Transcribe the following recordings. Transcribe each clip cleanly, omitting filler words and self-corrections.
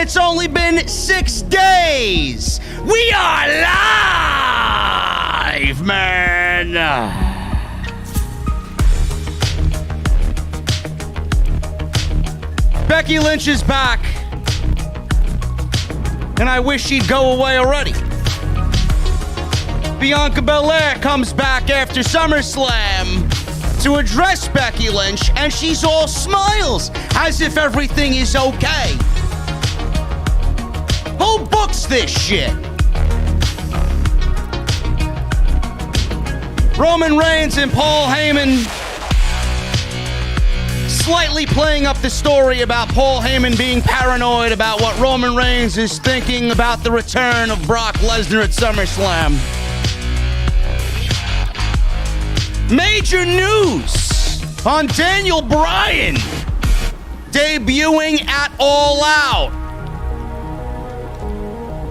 it's only been 6 days. We are live, man. Becky Lynch is back, and I wish she'd go away already. Bianca Belair comes back after SummerSlam to address Becky Lynch, and she's all smiles, as if everything is okay. Who books this shit? Roman Reigns and Paul Heyman slightly playing up the story about Paul Heyman being paranoid about what Roman Reigns is thinking about the return of Brock Lesnar at SummerSlam. Major news on Daniel Bryan debuting at All Out.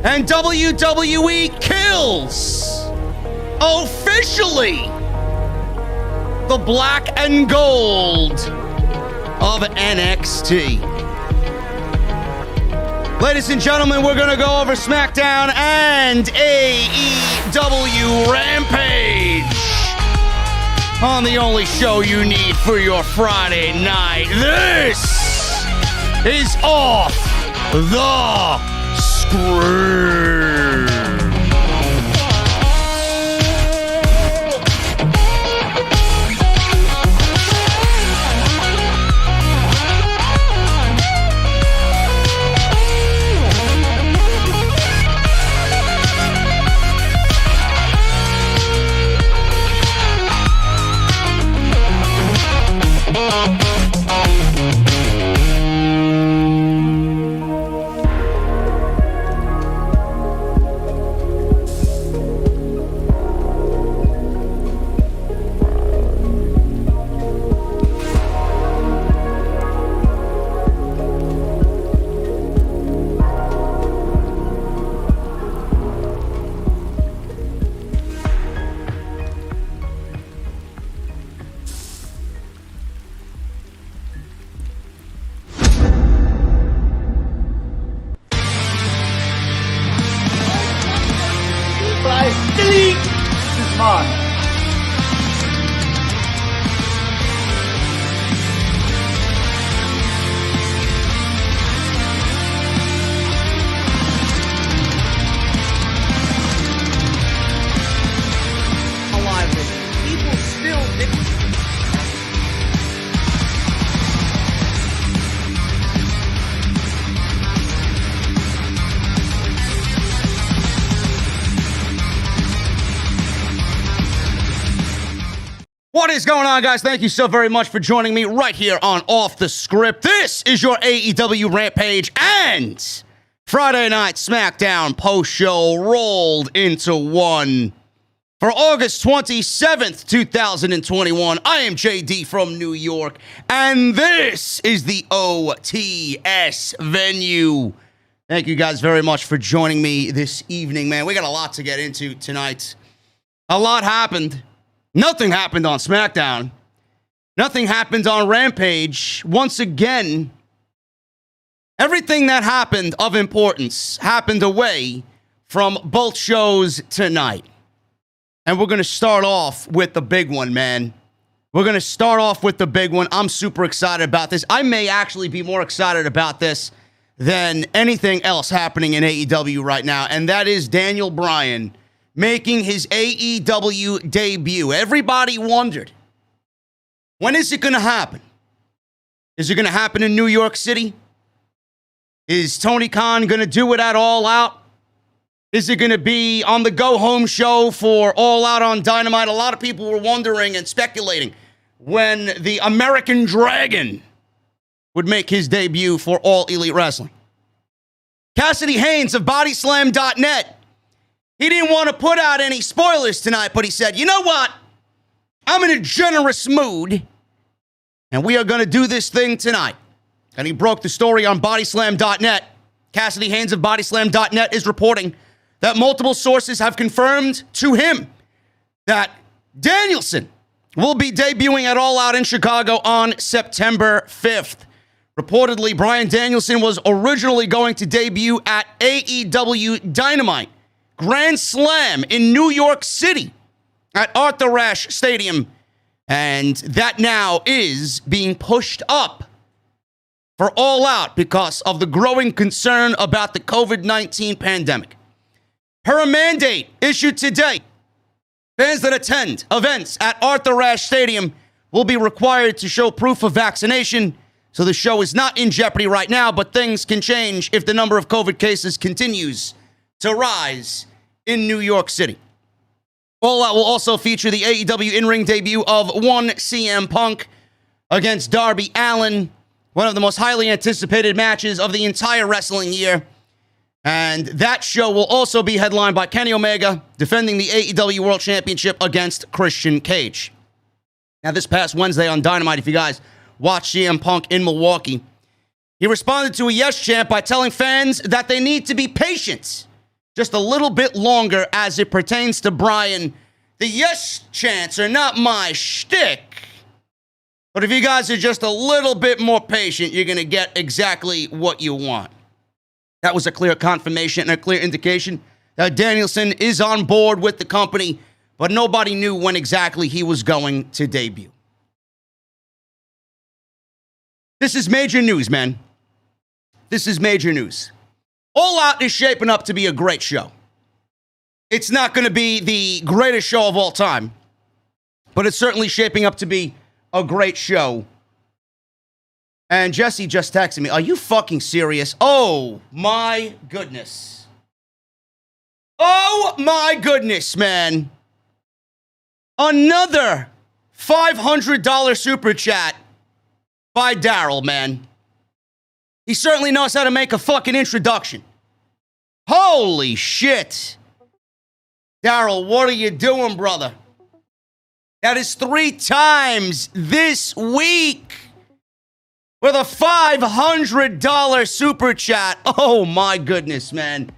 And WWE kills officially the black and gold of NXT. Ladies and gentlemen, we're going to go over SmackDown and AEW Rampage on the only show you need for your Friday night. This is Off the Script. What is going on, guys? Thank you so very much for joining me right here on Off the Script. This is your AEW Rampage and Friday Night SmackDown post-show rolled into one. For August 27th, 2021, I am JD from New York, and this is the OTS venue. Thank you guys very much for joining me this evening, man. We got a lot to get into tonight. A lot happened. Nothing happened on SmackDown. Nothing happened on Rampage. Once again, everything that happened of importance happened away from both shows tonight. And we're going to start off with the big one, man. We're going to start off with the big one. I'm super excited about this. I may actually be more excited about this than anything else happening in AEW right now, and that is Daniel Bryan making his AEW debut. Everybody wondered, when is it going to happen? Is it going to happen in New York City? Is Tony Khan going to do it at All Out? Is it going to be on the go-home show for All Out on Dynamite? A lot of people were wondering and speculating when the American Dragon would make his debut for All Elite Wrestling. Cassidy Haynes of Bodyslam.net, he didn't want to put out any spoilers tonight, but he said, you know what? I'm in a generous mood, and we are going to do this thing tonight. And he broke the story on Bodyslam.net. Cassidy Haynes of Bodyslam.net is reporting that multiple sources have confirmed to him that Danielson will be debuting at All Out in Chicago on September 5th. Reportedly, Bryan Danielson was originally going to debut at AEW Dynamite Grand Slam in New York City at Arthur Ashe Stadium, and that now is being pushed up for All Out because of the growing concern about the COVID-19 pandemic. Per a mandate issued today, fans that attend events at Arthur Ashe Stadium will be required to show proof of vaccination. So the show is not in jeopardy right now, but things can change if the number of COVID cases continues to rise in New York City. All Out will also feature the AEW in-ring debut of one CM Punk against Darby Allin, one of the most highly anticipated matches of the entire wrestling year. And that show will also be headlined by Kenny Omega defending the AEW World Championship against Christian Cage. Now, this past Wednesday on Dynamite, if you guys watched CM Punk in Milwaukee, he responded to a yes chant by telling fans that they need to be patient just a little bit longer as it pertains to Bryan. The yes chants are not my shtick, but if you guys are just a little bit more patient, you're going to get exactly what you want. That was a clear confirmation and a clear indication that Danielson is on board with the company, but nobody knew when exactly he was going to debut. This is major news, man. This is major news. All Out is shaping up to be a great show. It's not going to be the greatest show of all time, but it's certainly shaping up to be a great show. And Jesse just texted me, are you fucking serious? Oh, my goodness. Oh, my goodness, man. Another $500 super chat by Daryl, man. He certainly knows how to make a fucking introduction. Holy shit. Daryl, what are you doing, brother? That is 3 times this week with a $500 super chat. Oh, my goodness, man.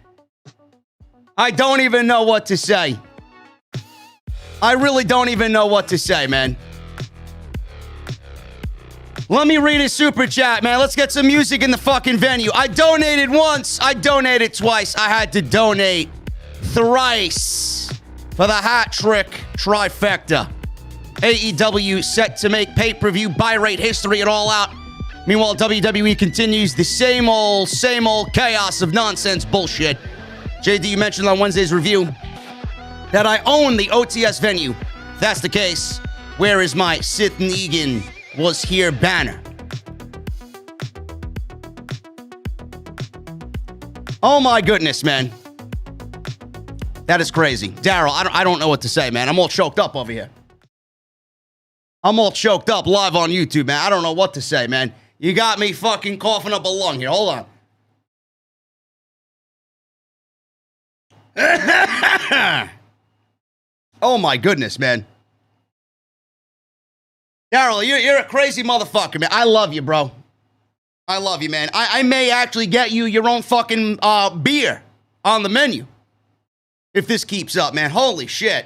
I don't even know what to say. I really don't even know what to say, man. Let me read his super chat, man. Let's get some music in the fucking venue. I donated once. I donated twice. I had to donate thrice for the hat trick trifecta. AEW set to make pay-per-view buy rate history at All Out. Meanwhile, WWE continues the same old chaos of nonsense bullshit. JD, you mentioned on Wednesday's review that I own the OTS venue. If that's the case, where is my Sith Negan was here banner? Oh my goodness, man. That is crazy. Daryl, I don't know what to say, man. I'm all choked up over here. I'm all choked up live on YouTube, man. I don't know what to say, man. You got me fucking coughing up a lung here. Hold on. Oh my goodness, man. Daryl, you're a crazy motherfucker, man. I love you, bro. I love you, man. I may actually get you your own fucking beer on the menu if this keeps up, man. Holy shit.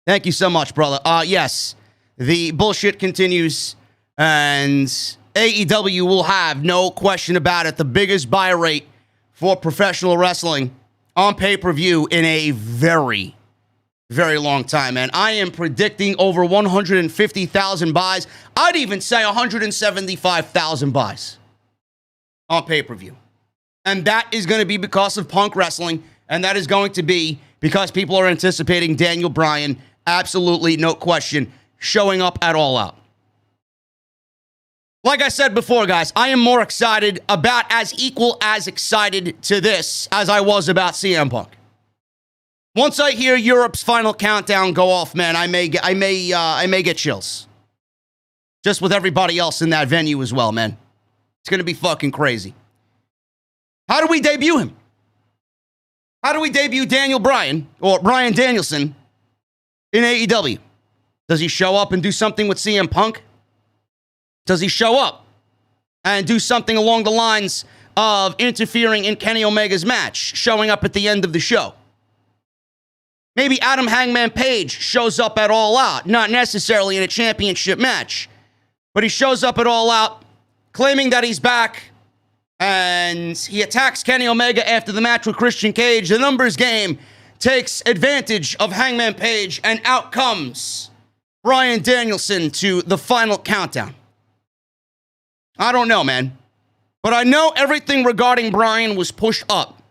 Thank you so much, brother. Yes, the bullshit continues, and AEW will have, no question about it, the biggest buy rate for professional wrestling on pay-per-view in a very, very long time, man. I am predicting over 150,000 buys. I'd even say 175,000 buys on pay-per-view. And that is going to be because of Punk Wrestling, and that is going to be because people are anticipating Daniel Bryan, absolutely no question, showing up at All Out. Like I said before, guys, I am more excited about as equal as excited to this as I was about CM Punk. Once I hear Europe's final countdown go off, man, I may get chills. Just with everybody else in that venue as well, man. It's going to be fucking crazy. How do we debut him? How do we debut Daniel Bryan or Bryan Danielson in AEW? Does he show up and do something with CM Punk? Does he show up and do something along the lines of interfering in Kenny Omega's match, showing up at the end of the show? Maybe Adam Hangman Page shows up at All Out, not necessarily in a championship match, but he shows up at All Out claiming that he's back, and he attacks Kenny Omega after the match with Christian Cage. The numbers game takes advantage of Hangman Page, and out comes Bryan Danielson to the final countdown. I don't know, man. But I know everything regarding Bryan was pushed up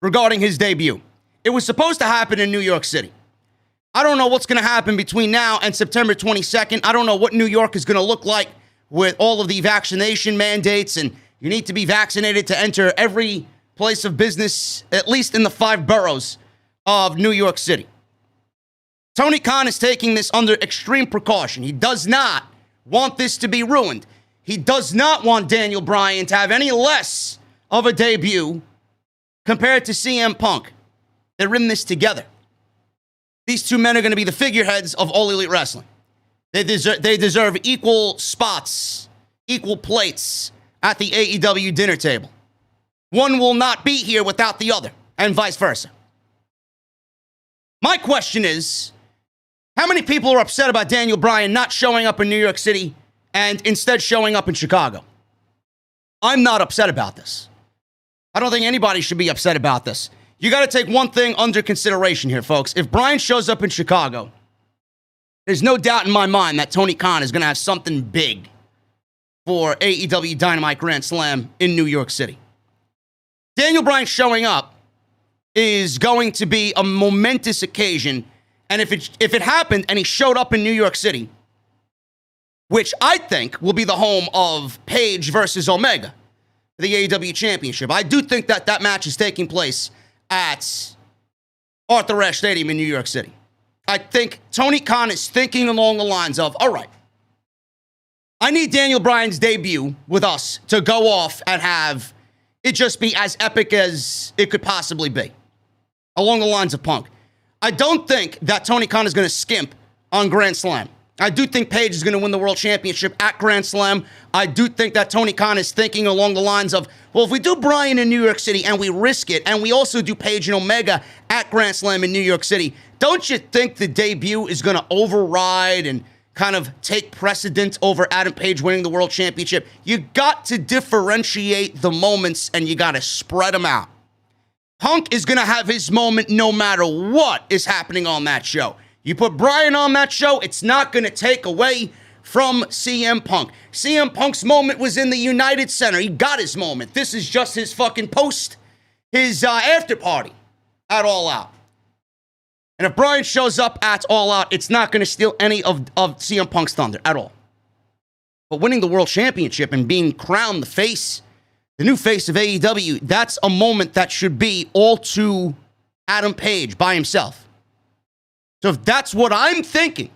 regarding his debut. It was supposed to happen in New York City. I don't know what's going to happen between now and September 22nd. I don't know what New York is going to look like with all of the vaccination mandates, and you need to be vaccinated to enter every place of business, at least in the 5 boroughs of New York City. Tony Khan is taking this under extreme precaution. He does not want this to be ruined. He does not want Daniel Bryan to have any less of a debut compared to CM Punk. They're in this together. These two men are going to be the figureheads of All Elite Wrestling. They deserve equal spots, equal plates at the AEW dinner table. One will not be here without the other, and vice versa. My question is, how many people are upset about Daniel Bryan not showing up in New York City and instead showing up in Chicago? I'm not upset about this. I don't think anybody should be upset about this. You got to take one thing under consideration here, folks. If Bryan shows up in Chicago, there's no doubt in my mind that Tony Khan is going to have something big for AEW Dynamite Grand Slam in New York City. Daniel Bryan showing up is going to be a momentous occasion, and if it happened and he showed up in New York City, which I think will be the home of Page versus Omega, the AEW Championship. I do think that that match is taking place at Arthur Ashe Stadium in New York City. I think Tony Khan is thinking along the lines of, all right, I need Daniel Bryan's debut with us to go off and have it just be as epic as it could possibly be, along the lines of Punk. I don't think that Tony Khan is going to skimp on Grand Slam. I do think Page is going to win the World Championship at Grand Slam. I do think that Tony Khan is thinking along the lines of, well, if we do Bryan in New York City and we risk it, and we also do Page and Omega at Grand Slam in New York City, don't you think the debut is going to override and kind of take precedence over Adam Page winning the World Championship? You got to differentiate the moments, and you got to spread them out. Punk is going to have his moment no matter what is happening on that show. You put Bryan on that show, it's not going to take away from CM Punk. CM Punk's moment was in the United Center. He got his moment. This is just his fucking his after party at All Out. And if Bryan shows up at All Out, it's not going to steal any of CM Punk's thunder at all. But winning the World Championship and being crowned the new face of AEW, that's a moment that should be all to Adam Page by himself. So if that's what I'm thinking,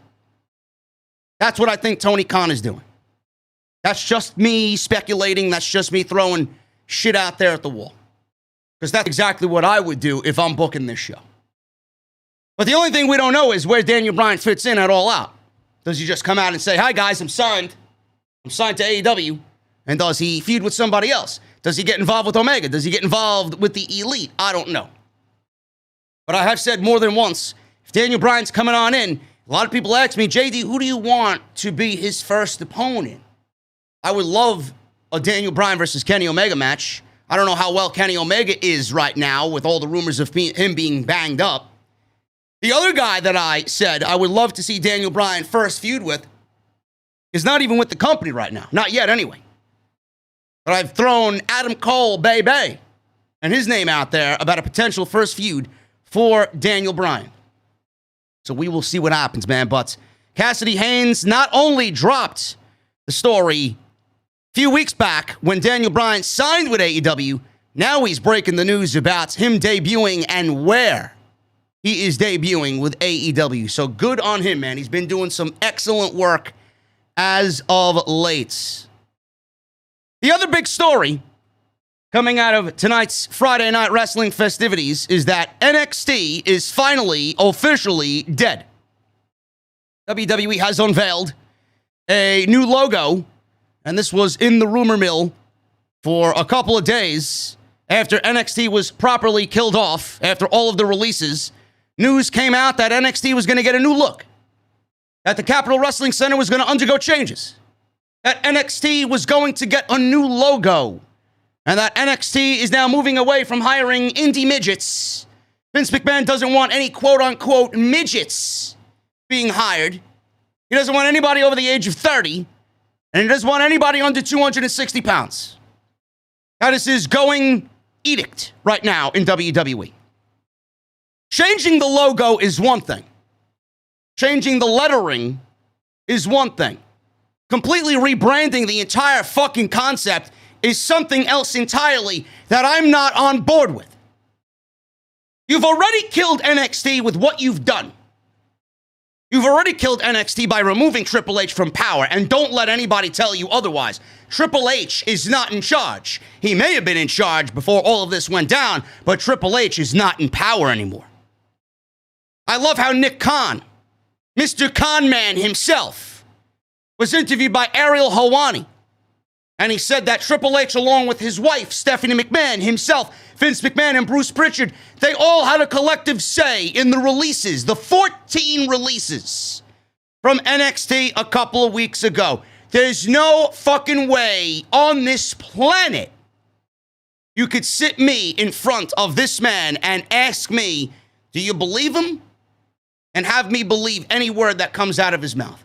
that's what I think Tony Khan is doing. That's just me speculating. That's just me throwing shit out there at the wall. Because that's exactly what I would do if I'm booking this show. But the only thing we don't know is where Daniel Bryan fits in at All Out. Does he just come out and say, hi guys, I'm signed to AEW? And does he feud with somebody else? Does he get involved with Omega? Does he get involved with the Elite? I don't know. But I have said more than once, if Daniel Bryan's coming on in, a lot of people ask me, JD, who do you want to be his first opponent? I would love a Daniel Bryan versus Kenny Omega match. I don't know how well Kenny Omega is right now with all the rumors of him being banged up. The other guy that I said I would love to see Daniel Bryan first feud with is not even with the company right now. Not yet, anyway. But I've thrown Adam Cole, baby, and his name out there about a potential first feud for Daniel Bryan. So we will see what happens, man. But Cassidy Haynes not only dropped the story a few weeks back when Daniel Bryan signed with AEW, now he's breaking the news about him debuting and where he is debuting with AEW. So good on him, man. He's been doing some excellent work as of late. The other big story coming out of tonight's Friday Night Wrestling festivities is that NXT is finally officially dead. WWE has unveiled a new logo, and this was in the rumor mill for a couple of days after NXT was properly killed off after all of the releases. News came out that NXT was going to get a new look, that the Capitol Wrestling Center was going to undergo changes. that NXT was going to get a new logo, and that NXT is now moving away from hiring indie midgets. Vince McMahon doesn't want any quote-unquote midgets being hired. He doesn't want anybody over the age of 30, and he doesn't want anybody under 260 pounds. That is his going edict right now in WWE. Changing the logo is one thing. Changing the lettering is one thing. Completely rebranding the entire fucking concept is something else entirely that I'm not on board with. You've already killed NXT with what you've done. You've already killed NXT by removing Triple H from power, and don't let anybody tell you otherwise. Triple H is not in charge. He may have been in charge before all of this went down, but Triple H is not in power anymore. I love how Nick Khan, Mr. Khan Man himself, was interviewed by Ariel Helwani, and he said that Triple H, along with his wife, Stephanie McMahon, himself, Vince McMahon, and Bruce Pritchard, they all had a collective say in the releases, the 14 releases from NXT a couple of weeks ago. There's no fucking way on this planet you could sit me in front of this man and ask me, do you believe him? And have me believe any word that comes out of his mouth.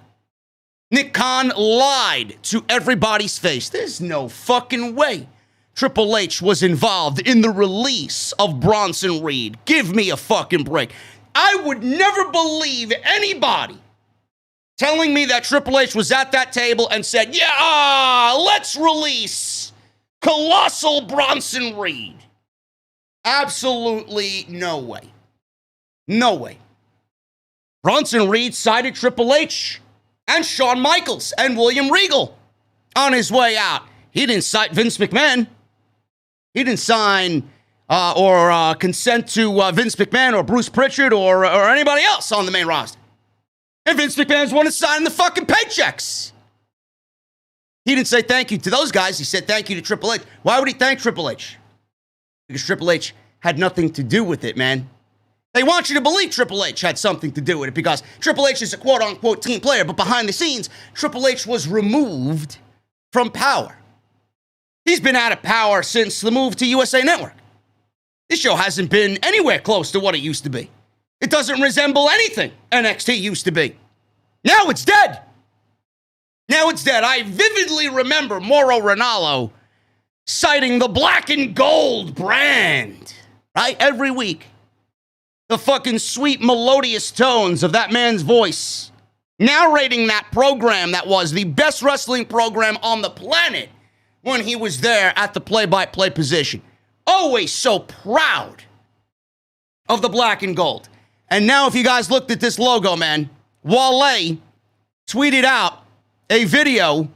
Nick Khan lied to everybody's face. There's no fucking way Triple H was involved in the release of Bronson Reed. Give me a fucking break. I would never believe anybody telling me that Triple H was at that table and said, yeah, let's release Colossal Bronson Reed. Absolutely no way. No way. Bronson Reed cited Triple H and Shawn Michaels and William Regal on his way out. He didn't cite Vince McMahon. He didn't sign or consent to Vince McMahon or Bruce Pritchard or anybody else on the main roster. And Vince McMahon's one to sign the fucking paychecks. He didn't say thank you to those guys. He said thank you to Triple H. Why would he thank Triple H? Because Triple H had nothing to do with it, man. They want you to believe Triple H had something to do with it because Triple H is a quote-unquote team player, but behind the scenes, Triple H was removed from power. He's been out of power since the move to USA Network. This show hasn't been anywhere close to what it used to be. It doesn't resemble anything NXT used to be. Now it's dead. Now it's dead. I vividly remember Mauro Ranallo citing the black and gold brand, right? Every week. The fucking sweet, melodious tones of that man's voice, narrating that program that was the best wrestling program on the planet when he was there at the play-by-play position. Always so proud of the black and gold. And now if you guys looked at this logo, man, Wale tweeted out a video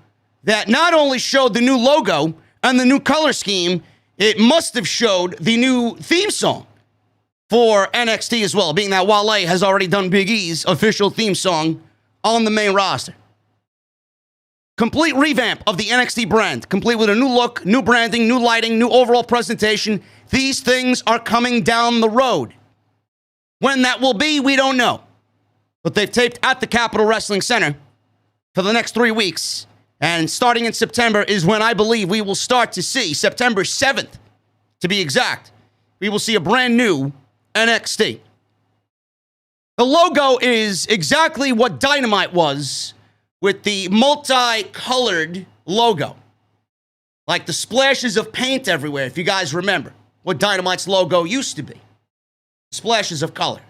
that not only showed the new logo and the new color scheme, it must have showed the new theme song for NXT as well, being that Wale has already done Big E's official theme song on the main roster. Complete revamp of the NXT brand, complete with a new look, new branding, new lighting, new overall presentation. These things are coming down the road. When that will be, we don't know. But they've taped at the Capitol Wrestling Center for the next 3 weeks. And starting in September is when I believe we will start to see, September 7th, to be exact, we will see a brand new NXT. The logo is exactly what Dynamite was with the multicolored logo. Like the splashes of paint everywhere, if you guys remember what Dynamite's logo used to be. Splashes of color.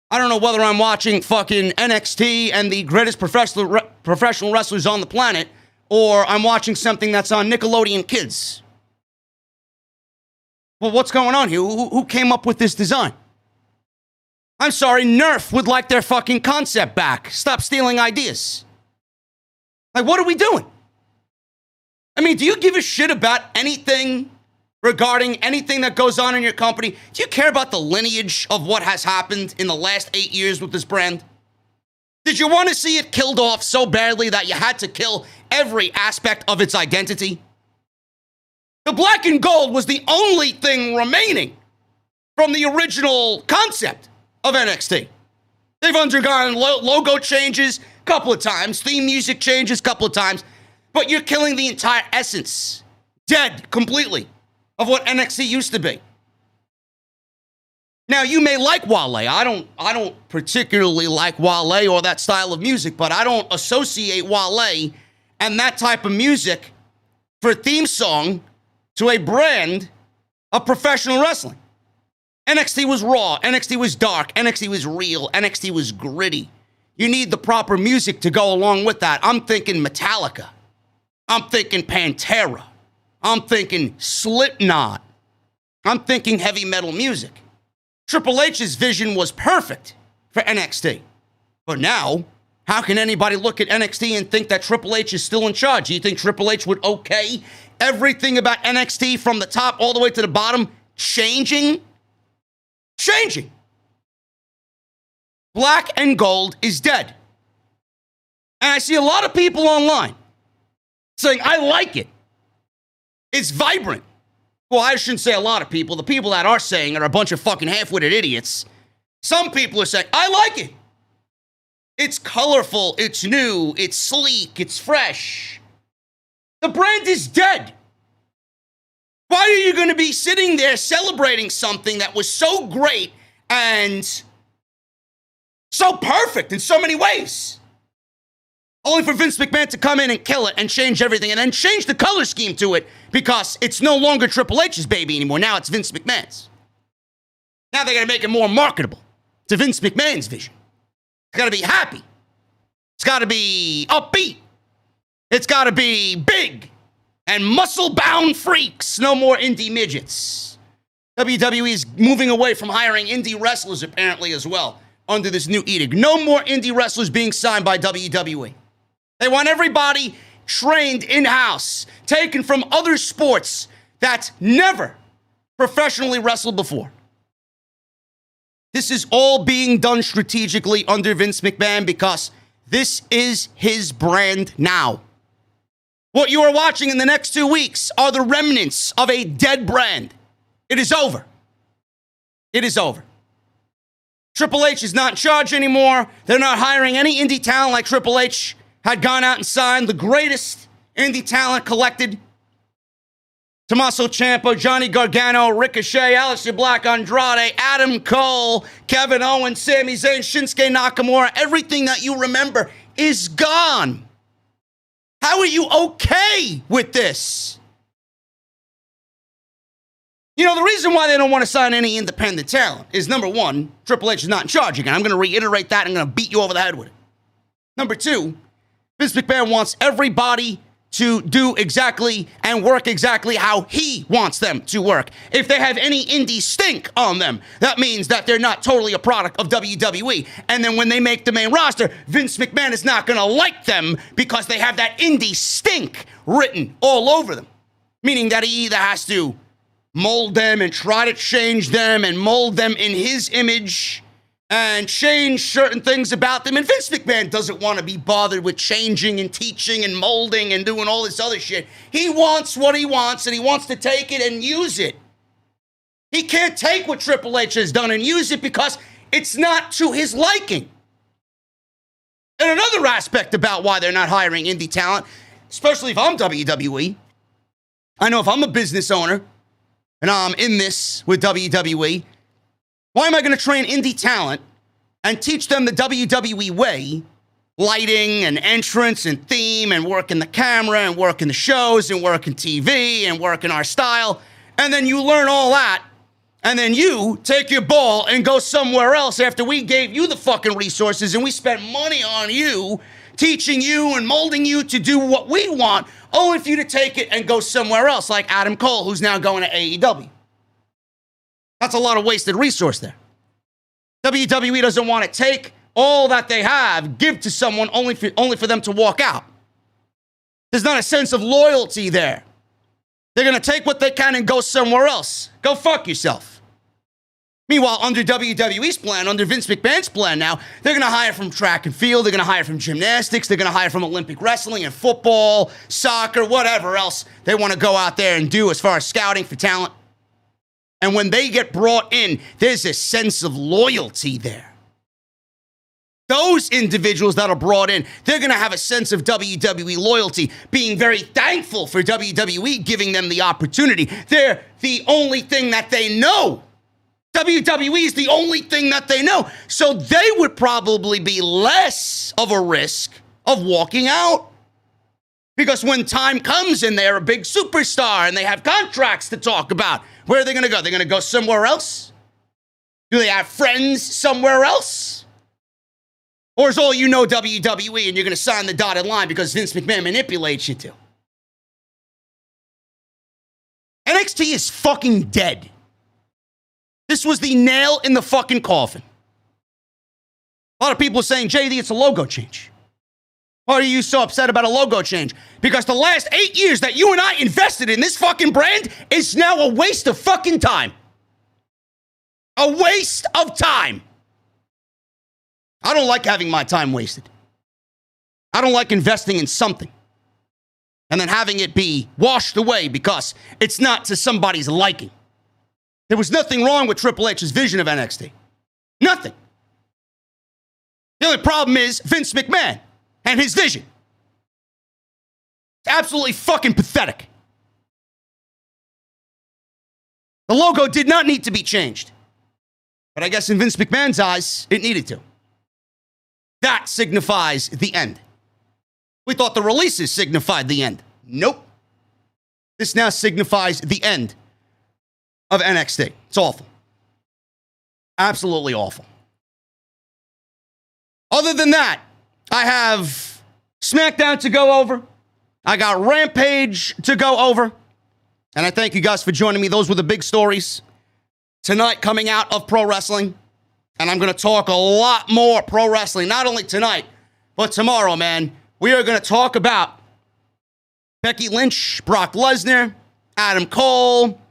I don't know whether I'm watching fucking NXT and the greatest professional wrestlers on the planet, or I'm watching something that's on Nickelodeon Kids. Well, what's going on here? Who came up with this design? I'm sorry, Nerf would like their fucking concept back. Stop stealing ideas. Like, what are we doing? I mean, do you give a shit about anything regarding anything that goes on in your company? Do you care about the lineage of what has happened in the last 8 years with this brand? Did you want to see it killed off so badly that you had to kill every aspect of its identity? The black and gold was the only thing remaining from the original concept of NXT. They've undergone logo changes a couple of times, theme music changes a couple of times, But you're killing the entire essence, dead completely, of what NXT used to be. Now, you may like Wale. I don't particularly like Wale or that style of music, but I don't associate Wale and that type of music for a theme song to a brand of professional wrestling. NXT was raw. NXT was dark. NXT was real. NXT was gritty. You need the proper music to go along with that. I'm thinking Metallica. I'm thinking Pantera. I'm thinking Slipknot. I'm thinking heavy metal music. Triple H's vision was perfect for NXT. But now, how can anybody look at NXT and think that Triple H is still in charge? Do you think Triple H would okay everything about NXT from the top all the way to the bottom changing? Changing. Black and gold is dead. And I see a lot of people online saying, I like it. It's vibrant. Well, I shouldn't say a lot of people. The people that are saying are a bunch of fucking half-witted idiots. Some people are saying, I like it. It's colorful, it's new, it's sleek, it's fresh. The brand is dead. Why are you going to be sitting there celebrating something that was so great and so perfect in so many ways? Only for Vince McMahon to come in and kill it and change everything and then change the color scheme to it because it's no longer Triple H's baby anymore. Now it's Vince McMahon's. Now they got to make it more marketable to Vince McMahon's vision. It's got to be happy. It's got to be upbeat. It's got to be big and muscle-bound freaks. No more indie midgets. WWE is moving away from hiring indie wrestlers apparently as well under this new edict. No more indie wrestlers being signed by WWE. They want everybody trained in-house, taken from other sports that never professionally wrestled before. This is all being done strategically under Vince McMahon because this is his brand now. What you are watching in the next 2 weeks are the remnants of a dead brand. It is over. It is over. Triple H is not in charge anymore. They're not hiring any indie talent like Triple H had gone out and signed the greatest indie talent collected. Tommaso Ciampa, Johnny Gargano, Ricochet, Aleister Black, Andrade, Adam Cole, Kevin Owens, Sami Zayn, Shinsuke Nakamura. Everything that you remember is gone. How are you okay with this? You know, the reason why they don't want to sign any independent talent is, number one, Triple H is not in charge again. I'm going to reiterate that. I'm going to beat you over the head with it. Number two, Vince McMahon wants everybody to do exactly and work exactly how he wants them to work. If they have any indie stink on them, that means that they're not totally a product of WWE. And then when they make the main roster, Vince McMahon is not going to like them because they have that indie stink written all over them. Meaning that he either has to mold them and try to change them and mold them in his image and change certain things about them. And Vince McMahon doesn't want to be bothered with changing and teaching and molding and doing all this other shit. He wants what he wants, and he wants to take it and use it. He can't take what Triple H has done and use it because it's not to his liking. And another aspect about why they're not hiring indie talent, especially if I'm WWE, I know if I'm a business owner and I'm in this with WWE, why am I going to train indie talent and teach them the WWE way, lighting and entrance and theme and working the camera and working the shows and working TV and working our style, and then you learn all that, and then you take your ball and go somewhere else after we gave you the fucking resources and we spent money on you, teaching you and molding you to do what we want, only for you to take it and go somewhere else, like Adam Cole, who's now going to AEW. That's a lot of wasted resource there. WWE doesn't want to take all that they have, give to someone only for them to walk out. There's not a sense of loyalty there. They're going to take what they can and go somewhere else. Go fuck yourself. Meanwhile, under WWE's plan, under Vince McMahon's plan now, they're going to hire from track and field, they're going to hire from gymnastics, they're going to hire from Olympic wrestling and football, soccer, whatever else they want to go out there and do as far as scouting for talent. And when they get brought in, there's a sense of loyalty there. those individuals that are brought in, they're going to have a sense of WWE loyalty, being very thankful for WWE giving them the opportunity. They're the only thing that they know. WWE is the only thing that they know. So they would probably be less of a risk of walking out. Because when time comes and they're a big superstar and they have contracts to talk about, where are they going to go? They're going to go somewhere else? Do they have friends somewhere else? Or is all you know WWE and you're going to sign the dotted line because Vince McMahon manipulates you to? NXT is fucking dead. This was the nail in the fucking coffin. A lot of people are saying, JD, it's a logo change. Why are you so upset about a logo change? Because the last 8 years that you and I invested in this fucking brand is now a waste of fucking time. A waste of time. I don't like having my time wasted. I don't like investing in something and then having it be washed away because it's not to somebody's liking. There was nothing wrong with Triple H's vision of NXT. Nothing. The only problem is Vince McMahon and his vision. It's absolutely fucking pathetic. The logo did not need to be changed. But I guess in Vince McMahon's eyes, it needed to. That signifies the end. We thought the releases signified the end. Nope. This now signifies the end of NXT. It's awful. Absolutely awful. Other than that, I have SmackDown to go over. I got Rampage to go over. And I thank you guys for joining me. Those were the big stories tonight coming out of pro wrestling. And I'm going to talk a lot more pro wrestling, not only tonight, but tomorrow, man. We are going to talk about Becky Lynch, Brock Lesnar, Adam Cole,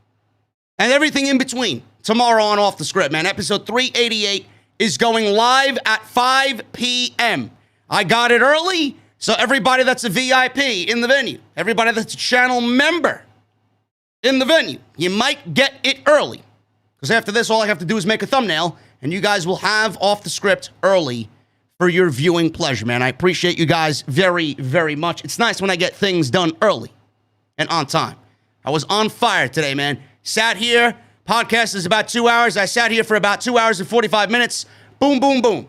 and everything in between tomorrow on Off the Script, man. Episode 388 is going live at 5 p.m. I got it early, so everybody that's a VIP in the venue, everybody that's a channel member in the venue, you might get it early. Because after this, all I have to do is make a thumbnail, and you guys will have Off the Script early for your viewing pleasure, man. I appreciate you guys very, very much. It's nice when I get things done early and on time. I was on fire today, man. Sat here. Podcast is about 2 hours. I sat here for about 2 hours and 45 minutes. Boom, boom, boom.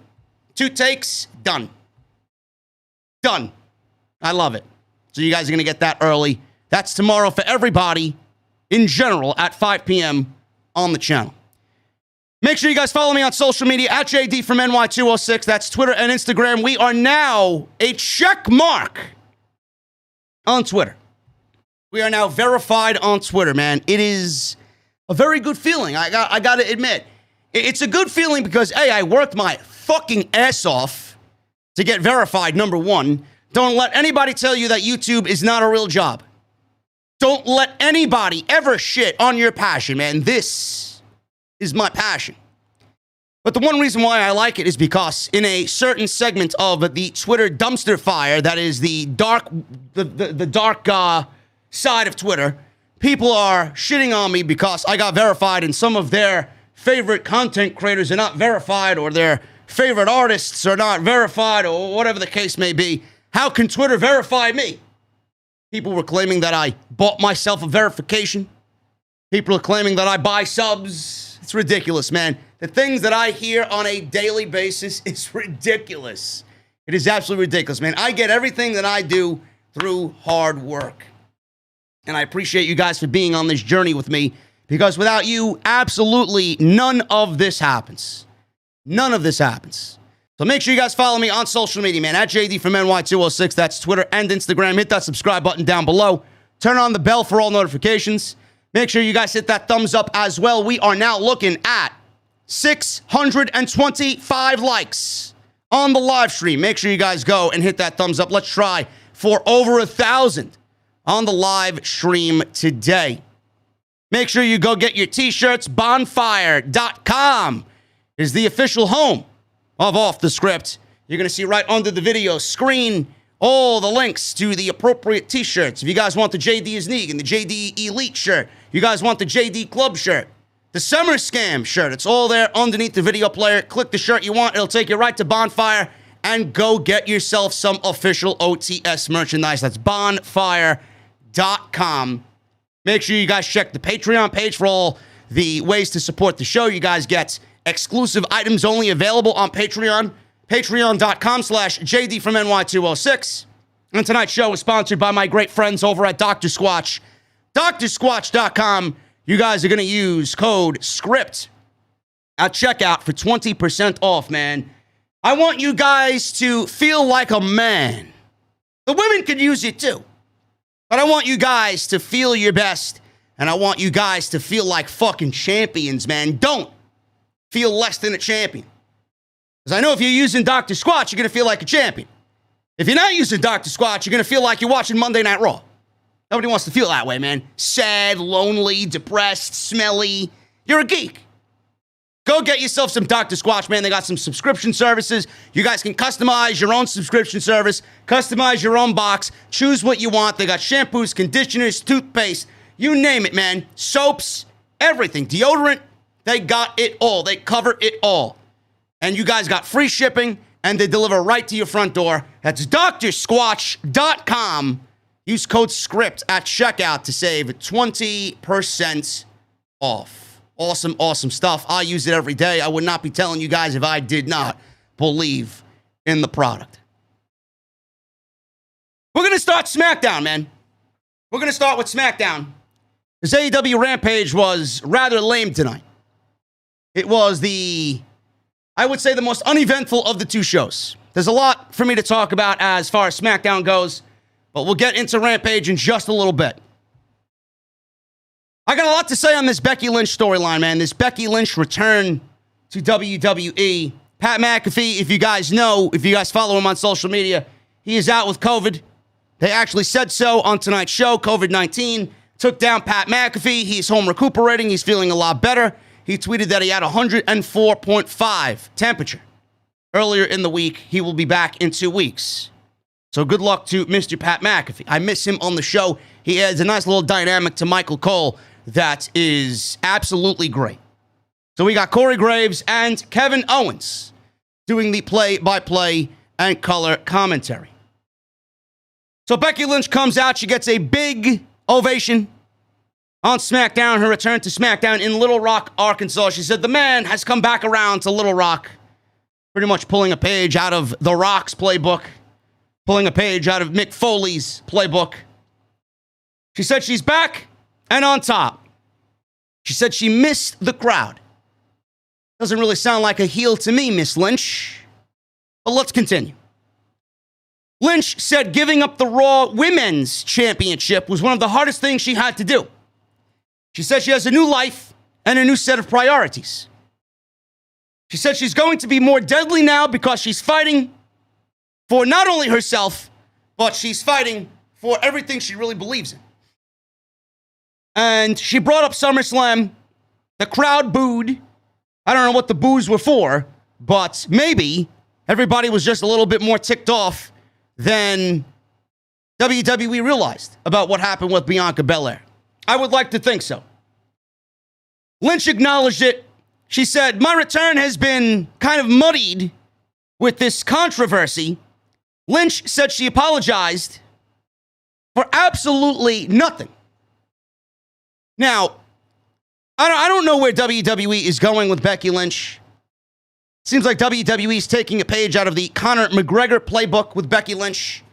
2 takes, done. Done. I love it. So you guys are going to get that early. That's tomorrow for everybody in general at 5 p.m. on the channel. Make sure you guys follow me on social media at JD from NY206. That's Twitter and Instagram. We are now a check mark on Twitter. We are now verified on Twitter, man. It is a very good feeling. I got to admit. It's a good feeling because, A, I worked my fucking ass off to get verified, number one. Don't let anybody tell you that YouTube is not a real job. Don't let anybody ever shit on your passion, man. This is my passion. But the one reason why I like it is because in a certain segment of the Twitter dumpster fire, that is the dark side of Twitter, people are shitting on me because I got verified and some of their favorite content creators are not verified, or their favorite artists are not verified, or whatever the case may be. How can Twitter verify me? People were claiming that I bought myself a verification. People are claiming that I buy subs. It's ridiculous, man. The things that I hear on a daily basis is ridiculous. It is absolutely ridiculous, man. I get everything that I do through hard work. And I appreciate you guys for being on this journey with me, because without you, absolutely none of this happens. None of this happens. So make sure you guys follow me on social media, man, at JD from NY206. That's Twitter and Instagram. Hit that subscribe button down below. Turn on the bell for all notifications. Make sure you guys hit that thumbs up as well. We are now looking at 625 likes on the live stream. Make sure you guys go and hit that thumbs up. Let's try for over 1,000 on the live stream today. Make sure you go get your t-shirts. Bonfire.com is the official home of Off the Script. You're going to see right under the video screen all the links to the appropriate t-shirts. If you guys want the JD is Negan, the JD Elite shirt, you guys want the JD Club shirt, the Summer Scam shirt, it's all there underneath the video player. Click the shirt you want. It'll take you right to Bonfire, and go get yourself some official OTS merchandise. That's bonfire.com. Make sure you guys check the Patreon page for all the ways to support the show. You guys get exclusive items only available on Patreon. Patreon.com/JD from NY206. And tonight's show is sponsored by my great friends over at Dr. Squatch. DrSquatch.com. You guys are going to use code SCRIPT at checkout for 20% off, man. I want you guys to feel like a man. The women could use it too. But I want you guys to feel your best. And I want you guys to feel like fucking champions, man. Don't feel less than a champion. Because I know if you're using Dr. Squatch, you're going to feel like a champion. If you're not using Dr. Squatch, you're going to feel like you're watching Monday Night Raw. Nobody wants to feel that way, man. Sad, lonely, depressed, smelly. You're a geek. Go get yourself some Dr. Squatch, man. They got some subscription services. You guys can customize your own subscription service, customize your own box, choose what you want. They got shampoos, conditioners, toothpaste, you name it, man. Soaps, everything. Deodorant, they got it all. They cover it all. And you guys got free shipping, and they deliver right to your front door. That's drsquatch.com. Use code SCRIPT at checkout to save 20% off. Awesome, awesome stuff. I use it every day. I would not be telling you guys if I did not believe in the product. We're going to start SmackDown, man. We're going to start with SmackDown. This AEW Rampage was rather lame tonight. It was I would say, the most uneventful of the two shows. There's a lot for me to talk about as far as SmackDown goes, but we'll get into Rampage in just a little bit. I got a lot to say on this Becky Lynch storyline, man. This Becky Lynch return to WWE. Pat McAfee, if you guys know, if you guys follow him on social media, he is out with COVID. They actually said so on tonight's show. COVID-19 took down Pat McAfee. He's home recuperating. He's feeling a lot better. He tweeted that he had 104.5 temperature. Earlier in the week, he will be back in 2 weeks. So good luck to Mr. Pat McAfee. I miss him on the show. He adds a nice little dynamic to Michael Cole that is absolutely great. So we got Corey Graves and Kevin Owens doing the play-by-play and color commentary. So Becky Lynch comes out. She gets a big ovation on SmackDown, her return to SmackDown in Little Rock, Arkansas. She said the man has come back around to Little Rock, pretty much pulling a page out of The Rock's playbook, pulling a page out of Mick Foley's playbook. She said she's back and on top. She said she missed the crowd. Doesn't really sound like a heel to me, Miss Lynch. But let's continue. Lynch said giving up the Raw Women's Championship was one of the hardest things she had to do. She said she has a new life and a new set of priorities. She said she's going to be more deadly now because she's fighting for not only herself, but she's fighting for everything she really believes in. And she brought up SummerSlam. The crowd booed. I don't know what the boos were for, but maybe everybody was just a little bit more ticked off than WWE realized about what happened with Bianca Belair. I would like to think so. Lynch acknowledged it. She said, my return has been kind of muddied with this controversy. Lynch said she apologized for absolutely nothing. Now, I don't know where WWE is going with Becky Lynch. Seems like WWE is taking a page out of the Conor McGregor playbook with Becky Lynch,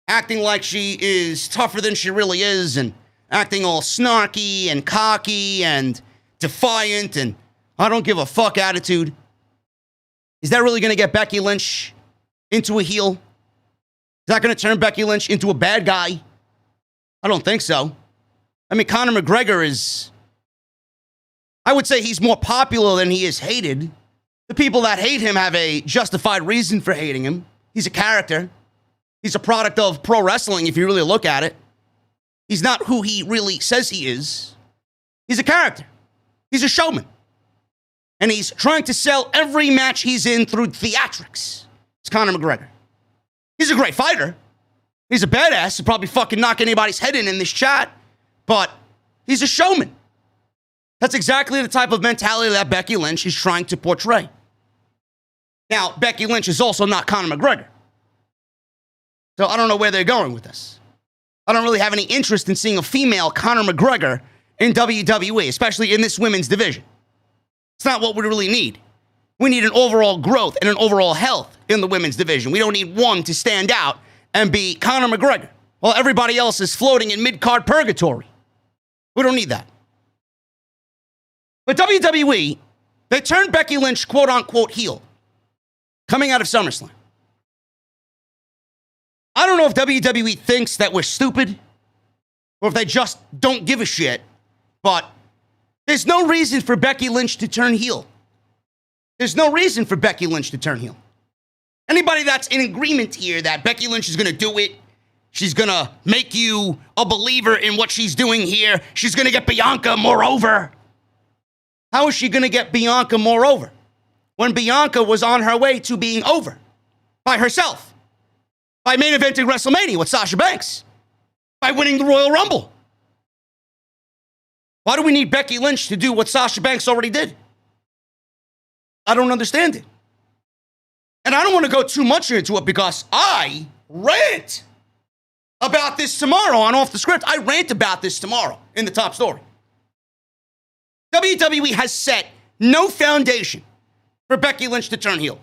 acting like she is tougher than she really is and acting all snarky and cocky and defiant and I don't give a fuck attitude. Is that really going to get Becky Lynch into a heel? Is that going to turn Becky Lynch into a bad guy? I don't think so. I mean, Conor McGregor is, I would say he's more popular than he is hated. The people that hate him have a justified reason for hating him. He's a character. He's a product of pro wrestling, if you really look at it. He's not who he really says he is. He's a character. He's a showman. And he's trying to sell every match he's in through theatrics. It's Conor McGregor. He's a great fighter. He's a badass. He'll probably fucking knock anybody's head in this chat. But he's a showman. That's exactly the type of mentality that Becky Lynch is trying to portray. Now, Becky Lynch is also not Conor McGregor. So I don't know where they're going with this. I don't really have any interest in seeing a female Conor McGregor in WWE, especially in this women's division. It's not what we really need. We need an overall growth and an overall health in the women's division. We don't need one to stand out and be Conor McGregor while everybody else is floating in mid-card purgatory. We don't need that. But WWE, they turned Becky Lynch quote-unquote heel coming out of SummerSlam. I don't know if WWE thinks that we're stupid or if they just don't give a shit, but there's no reason for Becky Lynch to turn heel. There's no reason for Becky Lynch to turn heel. Anybody that's in agreement here that Becky Lynch is going to do it, she's going to make you a believer in what she's doing here, she's going to get Bianca moreover. How is she going to get Bianca moreover when Bianca was on her way to being over by herself? By main eventing WrestleMania with Sasha Banks. By winning the Royal Rumble. Why do we need Becky Lynch to do what Sasha Banks already did? I don't understand it. And I don't want to go too much into it because I rant about this tomorrow on Off the Script. I rant about this tomorrow in the top story. WWE has set no foundation for Becky Lynch to turn heel.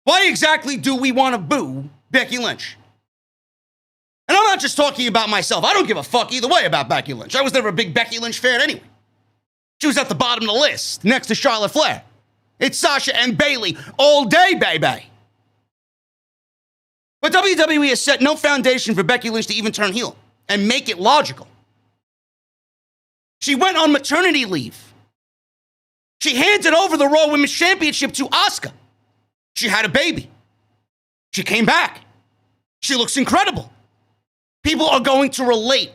Why exactly do we want to boo Becky Lynch? And I'm not just talking about myself. I don't give a fuck either way about Becky Lynch. I was never a big Becky Lynch fan anyway. She was at the bottom of the list, next to Charlotte Flair. It's Sasha and Bayley all day, baby. But WWE has set no foundation for Becky Lynch to even turn heel and make it logical. She went on maternity leave. She handed over the Raw Women's Championship to Asuka. She had a baby. She came back. She looks incredible. People are going to relate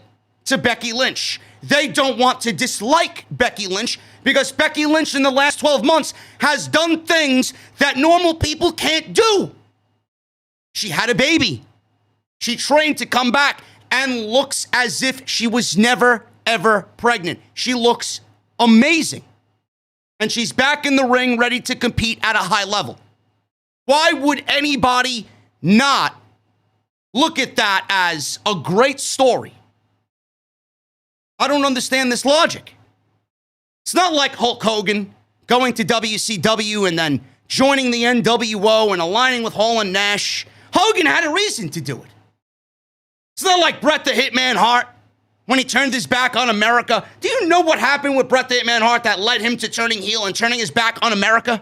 to Becky Lynch. They don't want to dislike Becky Lynch because Becky Lynch in the last 12 months has done things that normal people can't do. She had a baby. She trained to come back and looks as if she was never, ever pregnant. She looks amazing. And she's back in the ring ready to compete at a high level. Why would anybody not look at that as a great story? I don't understand this logic. It's not like Hulk Hogan going to WCW and then joining the NWO and aligning with Hall and Nash. Hogan had a reason to do it. It's not like Bret the Hitman Hart when he turned his back on America. Do you know what happened with Bret the Hitman Hart that led him to turning heel and turning his back on America?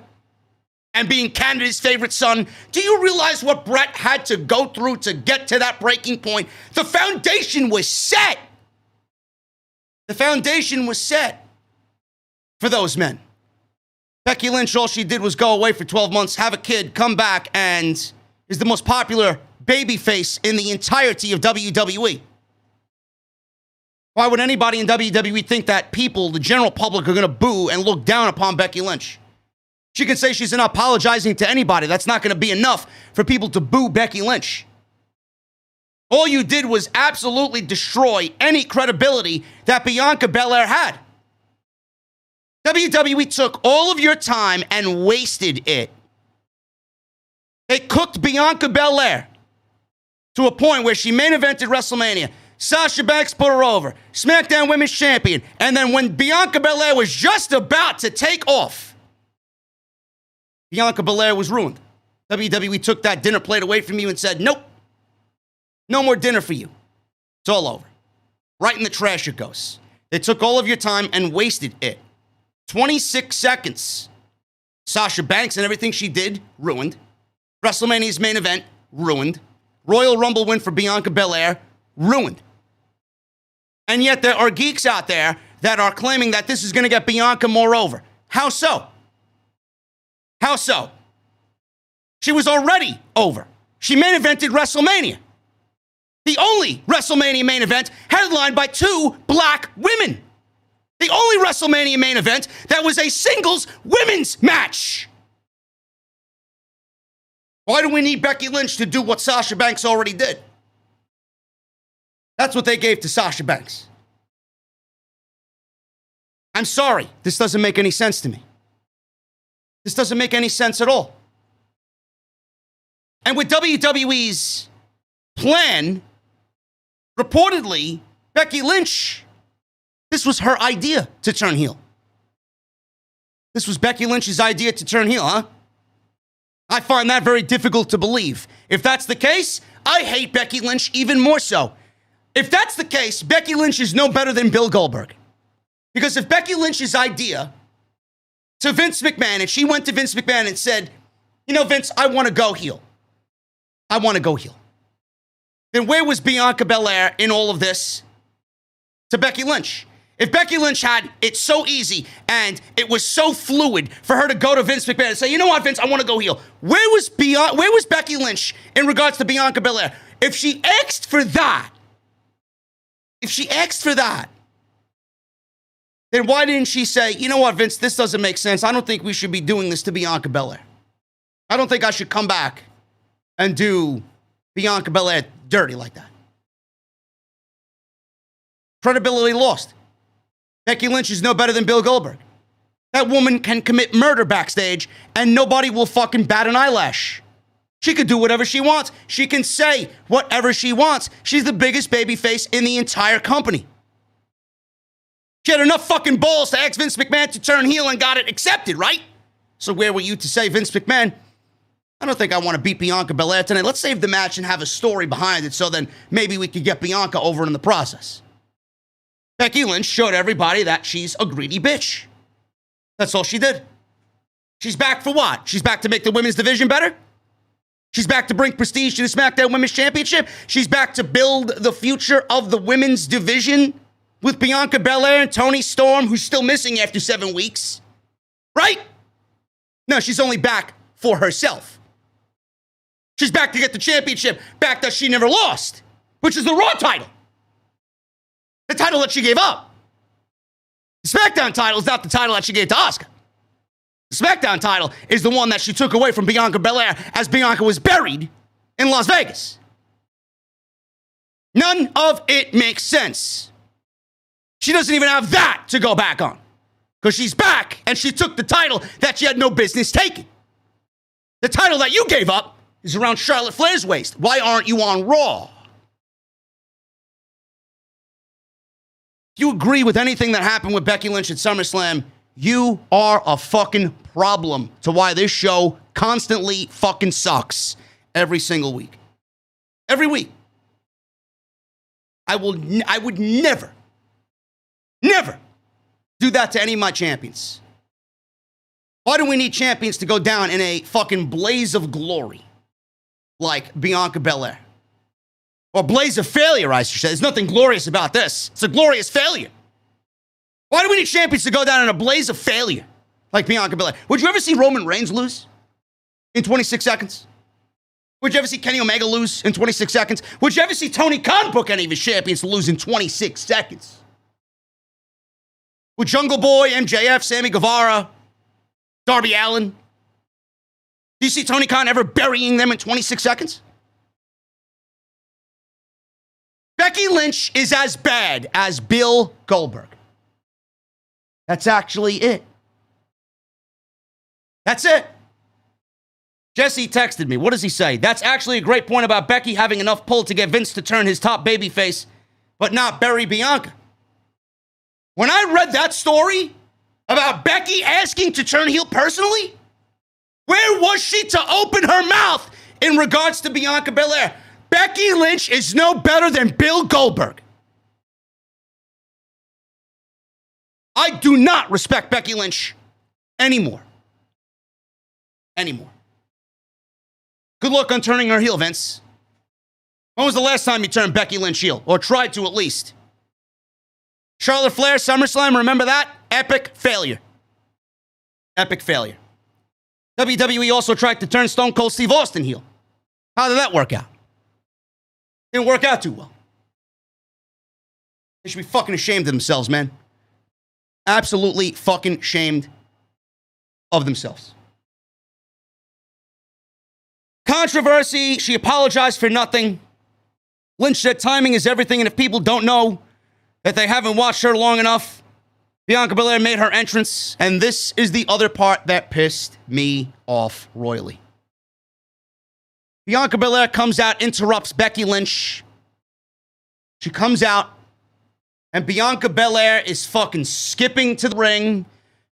And being Canada's favorite son? Do you realize what Bret had to go through to get to that breaking point? The foundation was set. The foundation was set for those men. Becky Lynch, all she did was go away for 12 months, have a kid, come back, and is the most popular babyface in the entirety of WWE. Why would anybody in WWE think that people, the general public, are going to boo and look down upon Becky Lynch? She can say she's not apologizing to anybody. That's not going to be enough for people to boo Becky Lynch. All you did was absolutely destroy any credibility that Bianca Belair had. WWE took all of your time and wasted it. They cooked Bianca Belair to a point where she main evented WrestleMania. Sasha Banks put her over. SmackDown Women's Champion. And then when Bianca Belair was just about to take off, Bianca Belair was ruined. WWE took that dinner plate away from you and said, nope, no more dinner for you. It's all over. Right in the trash it goes. They took all of your time and wasted it. 26 seconds. Sasha Banks and everything she did, ruined. WrestleMania's main event, ruined. Royal Rumble win for Bianca Belair, ruined. And yet there are geeks out there that are claiming that this is going to get Bianca more over. How so? How so? She was already over. She main evented WrestleMania. The only WrestleMania main event headlined by two black women. The only WrestleMania main event that was a singles women's match. Why do we need Becky Lynch to do what Sasha Banks already did? That's what they gave to Sasha Banks. I'm sorry, this doesn't make any sense to me. This doesn't make any sense at all. And with WWE's plan, reportedly, Becky Lynch, this was her idea to turn heel. This was Becky Lynch's idea to turn heel, huh? I find that very difficult to believe. If that's the case, I hate Becky Lynch even more so. If that's the case, Becky Lynch is no better than Bill Goldberg. Because if Becky Lynch's idea to Vince McMahon, and she went to Vince McMahon and said, you know, Vince, I want to go heel. I want to go heel. Then where was Bianca Belair in all of this to Becky Lynch? If Becky Lynch had it so easy and it was so fluid for her to go to Vince McMahon and say, you know what, Vince, I want to go heel. Where was Becky Lynch in regards to Bianca Belair? If she asked for that, then why didn't she say, you know what, Vince, this doesn't make sense. I don't think we should be doing this to Bianca Belair. I don't think I should come back and do Bianca Belair dirty like that. Credibility lost. Becky Lynch is no better than Bill Goldberg. That woman can commit murder backstage and nobody will fucking bat an eyelash. She could do whatever she wants. She can say whatever she wants. She's the biggest babyface in the entire company. She had enough fucking balls to ask Vince McMahon to turn heel and got it accepted, right? So where were you to say, Vince McMahon, I don't think I want to beat Bianca Belair tonight. Let's save the match and have a story behind it so then maybe we could get Bianca over in the process. Becky Lynch showed everybody that she's a greedy bitch. That's all she did. She's back for what? She's back to make the women's division better? She's back to bring prestige to the SmackDown Women's Championship? She's back to build the future of the women's division with Bianca Belair and Toni Storm, who's still missing after 7 weeks? Right? No, she's only back for herself. She's back to get the championship back that she never lost, which is the Raw title. The title that she gave up. The SmackDown title is not the title that she gave to Asuka. The SmackDown title is the one that she took away from Bianca Belair as Bianca was buried in Las Vegas. None of it makes sense. She doesn't even have that to go back on. Because she's back and she took the title that she had no business taking. The title that you gave up is around Charlotte Flair's waist. Why aren't you on Raw? If you agree with anything that happened with Becky Lynch at SummerSlam, you are a fucking problem to why this show constantly fucking sucks every single week. Every week. I would never do that to any of my champions. Why do we need champions to go down in a fucking blaze of glory like Bianca Belair? Or blaze of failure, I should say. There's nothing glorious about this. It's a glorious failure. Why do we need champions to go down in a blaze of failure like Bianca Belair? Would you ever see Roman Reigns lose in 26 seconds? Would you ever see Kenny Omega lose in 26 seconds? Would you ever see Tony Khan book any of his champions to lose in 26 seconds? Would Jungle Boy, MJF, Sammy Guevara, Darby Allin, do you see Tony Khan ever burying them in 26 seconds? Becky Lynch is as bad as Bill Goldberg. That's actually it. That's it. Jesse texted me. What does he say? That's actually a great point about Becky having enough pull to get Vince to turn his top babyface, but not bury Bianca. When I read that story about Becky asking to turn heel personally, where was she to open her mouth in regards to Bianca Belair? Becky Lynch is no better than Bill Goldberg. I do not respect Becky Lynch anymore. Good luck on turning her heel, Vince. When was the last time you turned Becky Lynch heel? Or tried to at least? Charlotte Flair, SummerSlam, remember that? Epic failure. WWE also tried to turn Stone Cold Steve Austin heel. How did that work out? Didn't work out too well. They should be fucking ashamed of themselves, man. Absolutely fucking ashamed of themselves. Controversy. She apologized for nothing. Lynch said timing is everything, and if people don't know that they haven't watched her long enough, Bianca Belair made her entrance, and this is the other part that pissed me off royally. Bianca Belair comes out, interrupts Becky Lynch. She comes out, and Bianca Belair is fucking skipping to the ring.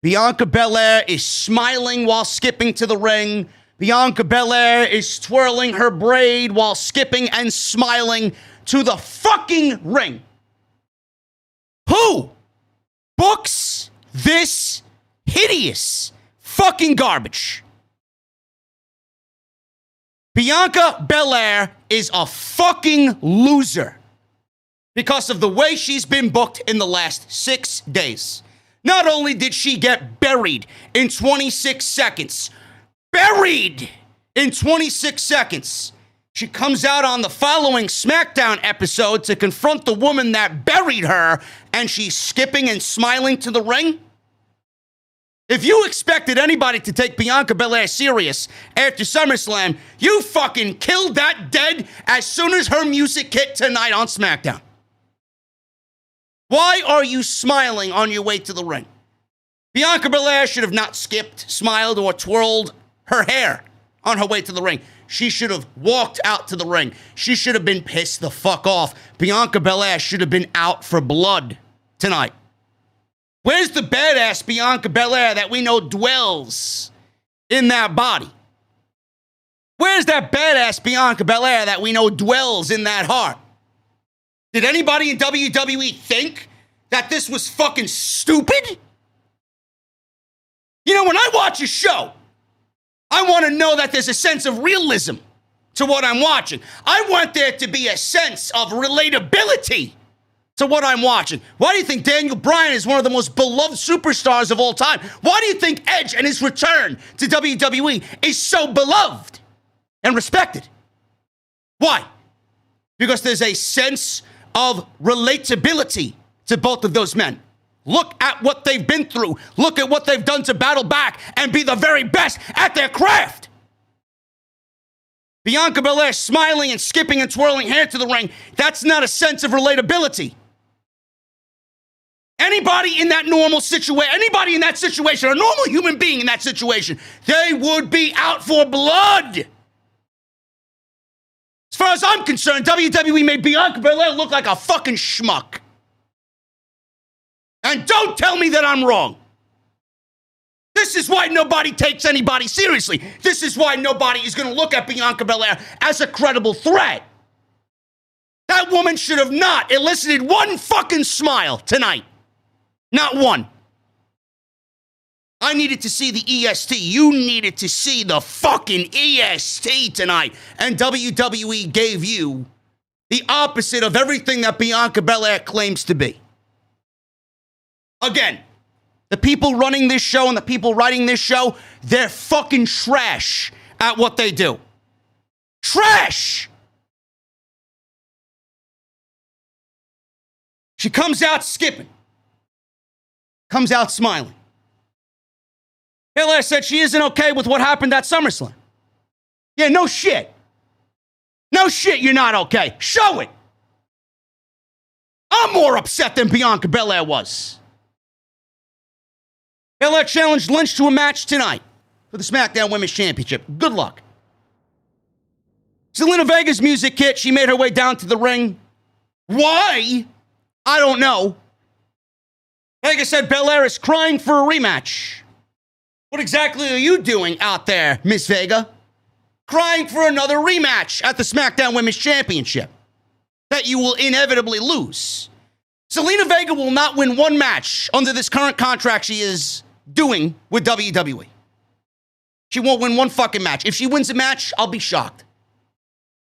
Bianca Belair is smiling while skipping to the ring. Bianca Belair is twirling her braid while skipping and smiling to the fucking ring. Who books this hideous fucking garbage? Bianca Belair is a fucking loser because of the way she's been booked in the last 6 days. Not only did she get buried in 26 seconds, buried in 26 seconds, she comes out on the following SmackDown episode to confront the woman that buried her, and she's skipping and smiling to the ring? If you expected anybody to take Bianca Belair serious after SummerSlam, you fucking killed that dead as soon as her music hit tonight on SmackDown. Why are you smiling on your way to the ring? Bianca Belair should have not skipped, smiled, or twirled her hair on her way to the ring. She should have walked out to the ring. She should have been pissed the fuck off. Bianca Belair should have been out for blood tonight. Where's the badass Bianca Belair that we know dwells in that body? Where's that badass Bianca Belair that we know dwells in that heart? Did anybody in WWE think that this was fucking stupid? You know, when I watch a show, I want to know that there's a sense of realism to what I'm watching. I want there to be a sense of relatability to what I'm watching. Why do you think Daniel Bryan is one of the most beloved superstars of all time? Why do you think Edge and his return to WWE is so beloved and respected? Why? Because there's a sense of relatability to both of those men. Look at what they've been through. Look at what they've done to battle back and be the very best at their craft. Bianca Belair smiling and skipping and twirling hair to the ring, that's not a sense of relatability. Anybody in that normal situation, anybody in that situation, a normal human being in that situation, they would be out for blood. As far as I'm concerned, WWE made Bianca Belair look like a fucking schmuck. And don't tell me that I'm wrong. This is why nobody takes anybody seriously. This is why nobody is going to look at Bianca Belair as a credible threat. That woman should have not elicited one fucking smile tonight. Not one. I needed to see the EST. You needed to see the fucking EST tonight. And WWE gave you the opposite of everything that Bianca Belair claims to be. Again, the people running this show and the people writing this show, they're fucking trash at what they do. Trash! She comes out skipping. Comes out smiling. Belair said she isn't okay with what happened at SummerSlam. Yeah, no shit. No shit, you're not okay. Show it. I'm more upset than Bianca Belair was. Belair challenged Lynch to a match tonight for the SmackDown Women's Championship. Good luck. Zelina Vega's music hit. She made her way down to the ring. Why? I don't know. Vega said Belair is crying for a rematch. What exactly are you doing out there, Miss Vega? Crying for another rematch at the SmackDown Women's Championship that you will inevitably lose. Zelina Vega will not win one match under this current contract she is doing with WWE. She won't win one fucking match. If she wins a match, I'll be shocked.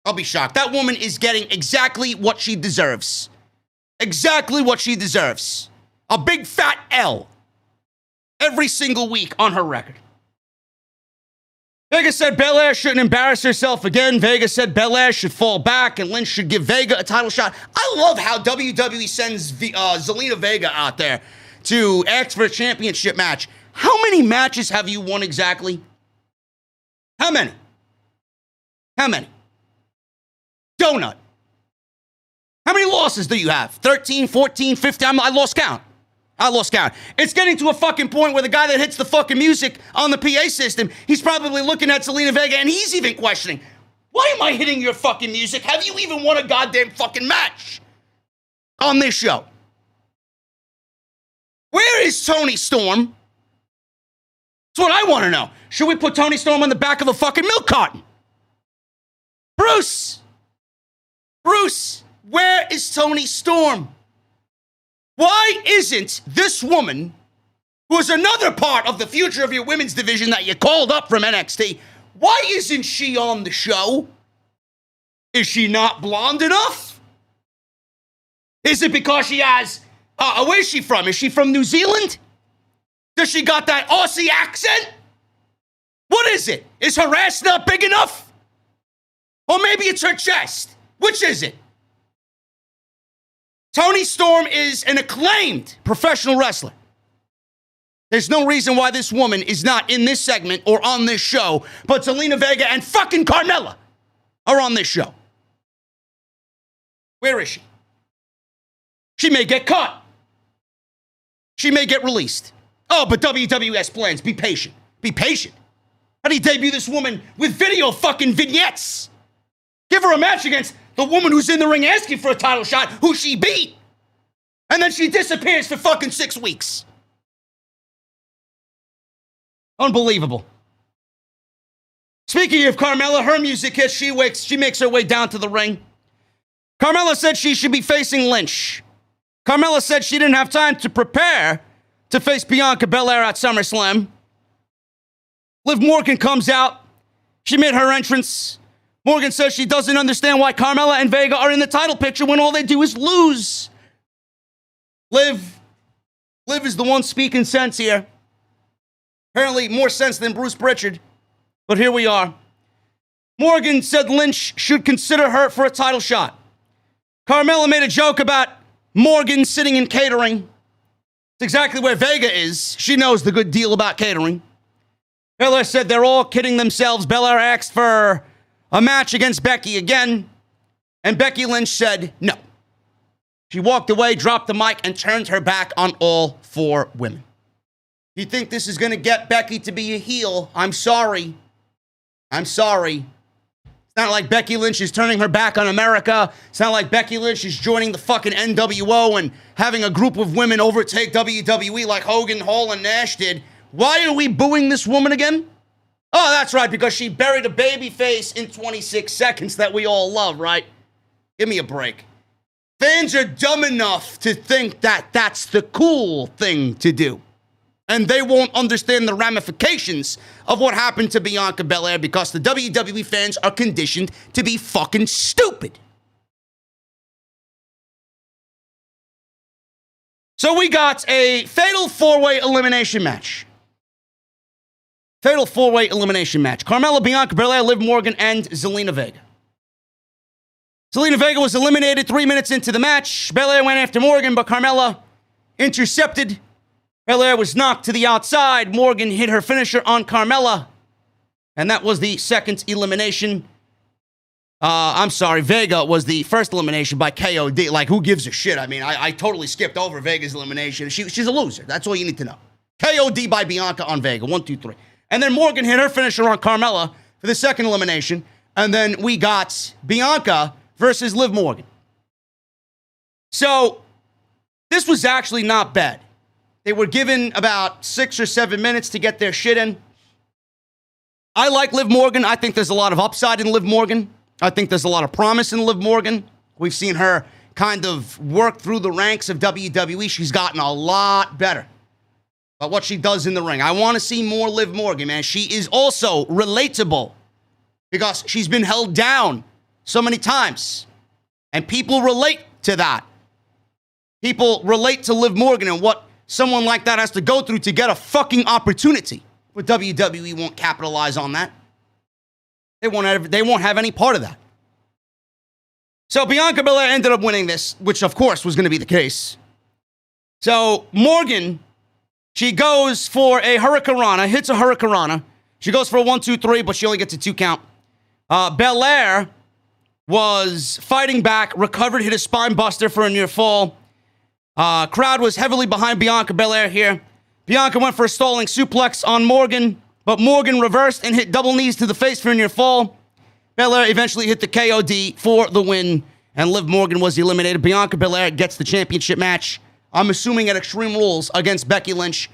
I'll be shocked. That woman is getting exactly what she deserves. Exactly what she deserves. A big fat L every single week on her record. Vega said Belair shouldn't embarrass herself again. Vega said Belair should fall back and Lynch should give Vega a title shot. I love how WWE sends Zelina Vega out there to ask for a championship match. How many matches have you won exactly? How many? How many? Donut. How many losses do you have? 13, 14, 15? I lost count. It's getting to a fucking point where the guy that hits the fucking music on the PA system, he's probably looking at Zelina Vega and he's even questioning, Why am I hitting your fucking music? Have you even won a goddamn fucking match on this show? Where is Toni Storm? That's what I want to know. Should we put Toni Storm on the back of a fucking milk carton? Bruce, where is Toni Storm? Why isn't this woman, who is another part of the future of your women's division that you called up from NXT, why isn't she on the show? Is she not blonde enough? Is it because she has, where's she from? Is she from New Zealand? Does she got that Aussie accent? What is it? Is her ass not big enough? Or maybe it's her chest. Which is it? Toni Storm is an acclaimed professional wrestler. There's no reason why this woman is not in this segment or on this show, but Zelina Vega and fucking Carmella are on this show. Where is she? She may get cut. She may get released. Oh, but WWS plans. Be patient. Be patient. How do you debut this woman with video fucking vignettes? Give her a match against the woman who's in the ring asking for a title shot, who she beat. And then she disappears for fucking 6 weeks. Unbelievable. Speaking of Carmella, her music hits. She makes her way down to the ring. Carmella said she should be facing Lynch. Carmella said she didn't have time to prepare to face Bianca Belair at SummerSlam. Liv Morgan comes out. She made her entrance. Morgan says she doesn't understand why Carmella and Vega are in the title picture when all they do is lose. Liv is the one speaking sense here. Apparently more sense than Bruce Pritchard. But here we are. Morgan said Lynch should consider her for a title shot. Carmella made a joke about Morgan sitting in catering. It's exactly where Vega is. She knows the good deal about catering. Belair said they're all kidding themselves. Belair asked for a match against Becky again. And Becky Lynch said no. She walked away, dropped the mic, and turned her back on all 4 women. You think this is going to get Becky to be a heel? I'm sorry. It's not like Becky Lynch is turning her back on America. It's not like Becky Lynch is joining the fucking NWO and having a group of women overtake WWE like Hogan, Hall, and Nash did. Why are we booing this woman again? Oh, that's right, because she buried a baby face in 26 seconds that we all love, right? Give me a break. Fans are dumb enough to think that that's the cool thing to do. And they won't understand the ramifications of what happened to Bianca Belair because the WWE fans are conditioned to be fucking stupid. So we got a fatal 4-way elimination match. Carmella, Bianca Belair, Liv Morgan, and Zelina Vega. Zelina Vega was eliminated 3 minutes into the match. Belair went after Morgan, but Carmella intercepted. Belair was knocked to the outside. Morgan hit her finisher on Carmella. And that was the second elimination. Vega was the first elimination by KOD. Like, who gives a shit? I mean, I totally skipped over Vega's elimination. She's a loser. That's all you need to know. KOD by Bianca on Vega. 1, 2, 3. And then Morgan hit her finisher on Carmella for the second elimination. And then we got Bianca versus Liv Morgan. So, this was actually not bad. They were given about 6 or 7 minutes to get their shit in. I like Liv Morgan. I think there's a lot of upside in Liv Morgan. I think there's a lot of promise in Liv Morgan. We've seen her kind of work through the ranks of WWE. She's gotten a lot better at what she does in the ring. I want to see more Liv Morgan, man. She is also relatable because she's been held down so many times. And people relate to that. People relate to Liv Morgan and what someone like that has to go through to get a fucking opportunity. But WWE won't capitalize on that. They won't have any part of that. So Bianca Belair ended up winning this, which of course was going to be the case. So Morgan, she goes for a Hurricanrana, hits a Hurricanrana. She goes for a 1, 2, 3, but she only gets a 2 count. Belair was fighting back, recovered, hit a spine buster for a near fall. Crowd was heavily behind Bianca Belair here. Bianca went for a stalling suplex on Morgan, but Morgan reversed and hit double knees to the face for a near fall. Belair eventually hit the KOD for the win, and Liv Morgan was eliminated. Bianca Belair gets the championship match, I'm assuming at Extreme Rules, against Becky Lynch.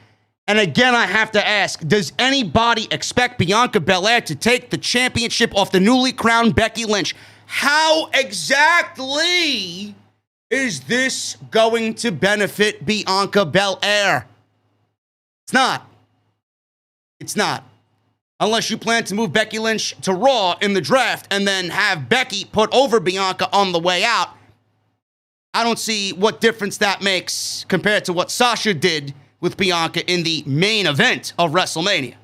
And again, I have to ask, does anybody expect Bianca Belair to take the championship off the newly crowned Becky Lynch? How exactly is this going to benefit Bianca Belair? It's not. It's not. Unless you plan to move Becky Lynch to Raw in the draft and then have Becky put over Bianca on the way out, I don't see what difference that makes compared to what Sasha did with Bianca in the main event of WrestleMania.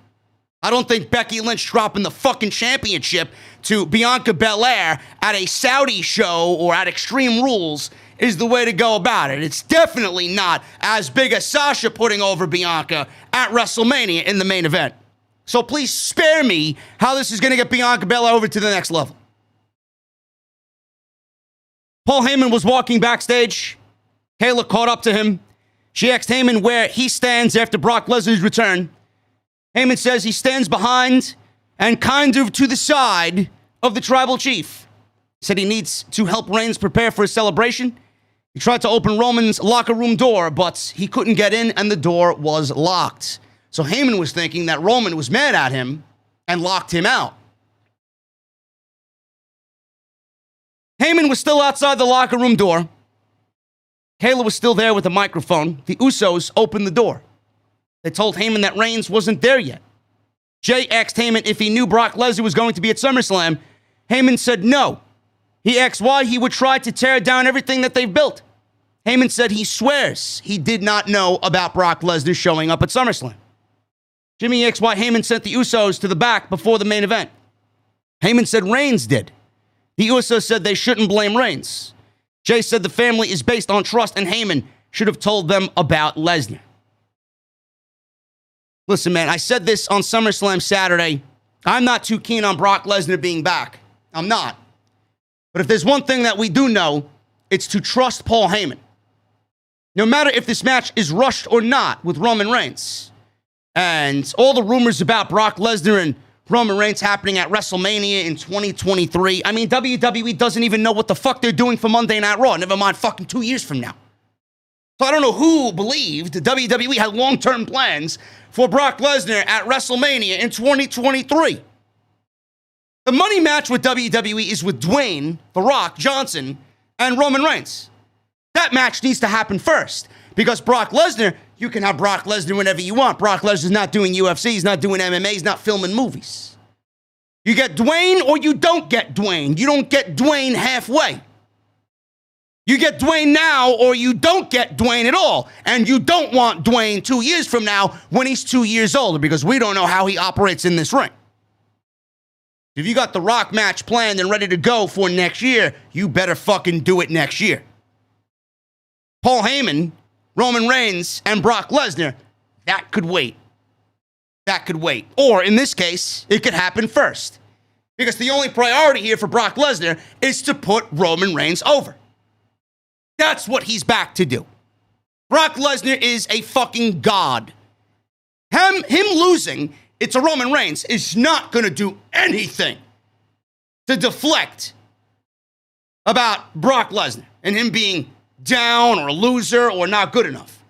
I don't think Becky Lynch dropping the fucking championship to Bianca Belair at a Saudi show or at Extreme Rules is the way to go about it. It's definitely not as big as Sasha putting over Bianca at WrestleMania in the main event. So please spare me how this is going to get Bianca Belair over to the next level. Paul Heyman was walking backstage. Kayla caught up to him. She asked Heyman where he stands after Brock Lesnar's return. Heyman says he stands behind and kind of to the side of the tribal chief. He said he needs to help Reigns prepare for his celebration. He tried to open Roman's locker room door, but he couldn't get in and the door was locked. So Heyman was thinking that Roman was mad at him and locked him out. Heyman was still outside the locker room door. Kayla was still there with a microphone. The Usos opened the door. They told Heyman that Reigns wasn't there yet. Jay asked Heyman if he knew Brock Lesnar was going to be at SummerSlam. Heyman said no. He asked why he would try to tear down everything that they've built. Heyman said he swears he did not know about Brock Lesnar showing up at SummerSlam. Jimmy asked why Heyman sent the Usos to the back before the main event. Heyman said Reigns did. The Usos said they shouldn't blame Reigns. Jay said the family is based on trust, and Heyman should have told them about Lesnar. Listen, man, I said this on SummerSlam Saturday. I'm not too keen on Brock Lesnar being back. I'm not. But if there's one thing that we do know, it's to trust Paul Heyman. No matter if this match is rushed or not with Roman Reigns. And all the rumors about Brock Lesnar and Roman Reigns happening at WrestleMania in 2023. I mean, WWE doesn't even know what the fuck they're doing for Monday Night Raw, never mind fucking 2 years from now. So I don't know who believed WWE had long-term plans for Brock Lesnar at WrestleMania in 2023. The money match with WWE is with Dwayne, The Rock, Johnson, and Roman Reigns. That match needs to happen first because Brock Lesnar, you can have Brock Lesnar whenever you want. Brock Lesnar's not doing UFC, he's not doing MMA, he's not filming movies. You get Dwayne or you don't get Dwayne. You don't get Dwayne halfway. You get Dwayne now or you don't get Dwayne at all. And you don't want Dwayne 2 years from now when he's 2 years older because we don't know how he operates in this ring. If you got the Rock match planned and ready to go for next year, you better fucking do it next year. Paul Heyman, Roman Reigns, and Brock Lesnar, that could wait. That could wait. Or, in this case, it could happen first. Because the only priority here for Brock Lesnar is to put Roman Reigns over. That's what he's back to do. Brock Lesnar is a fucking god. Him losing it to Roman Reigns is not going to do anything to deflect about Brock Lesnar and him being down or a loser or not good enough.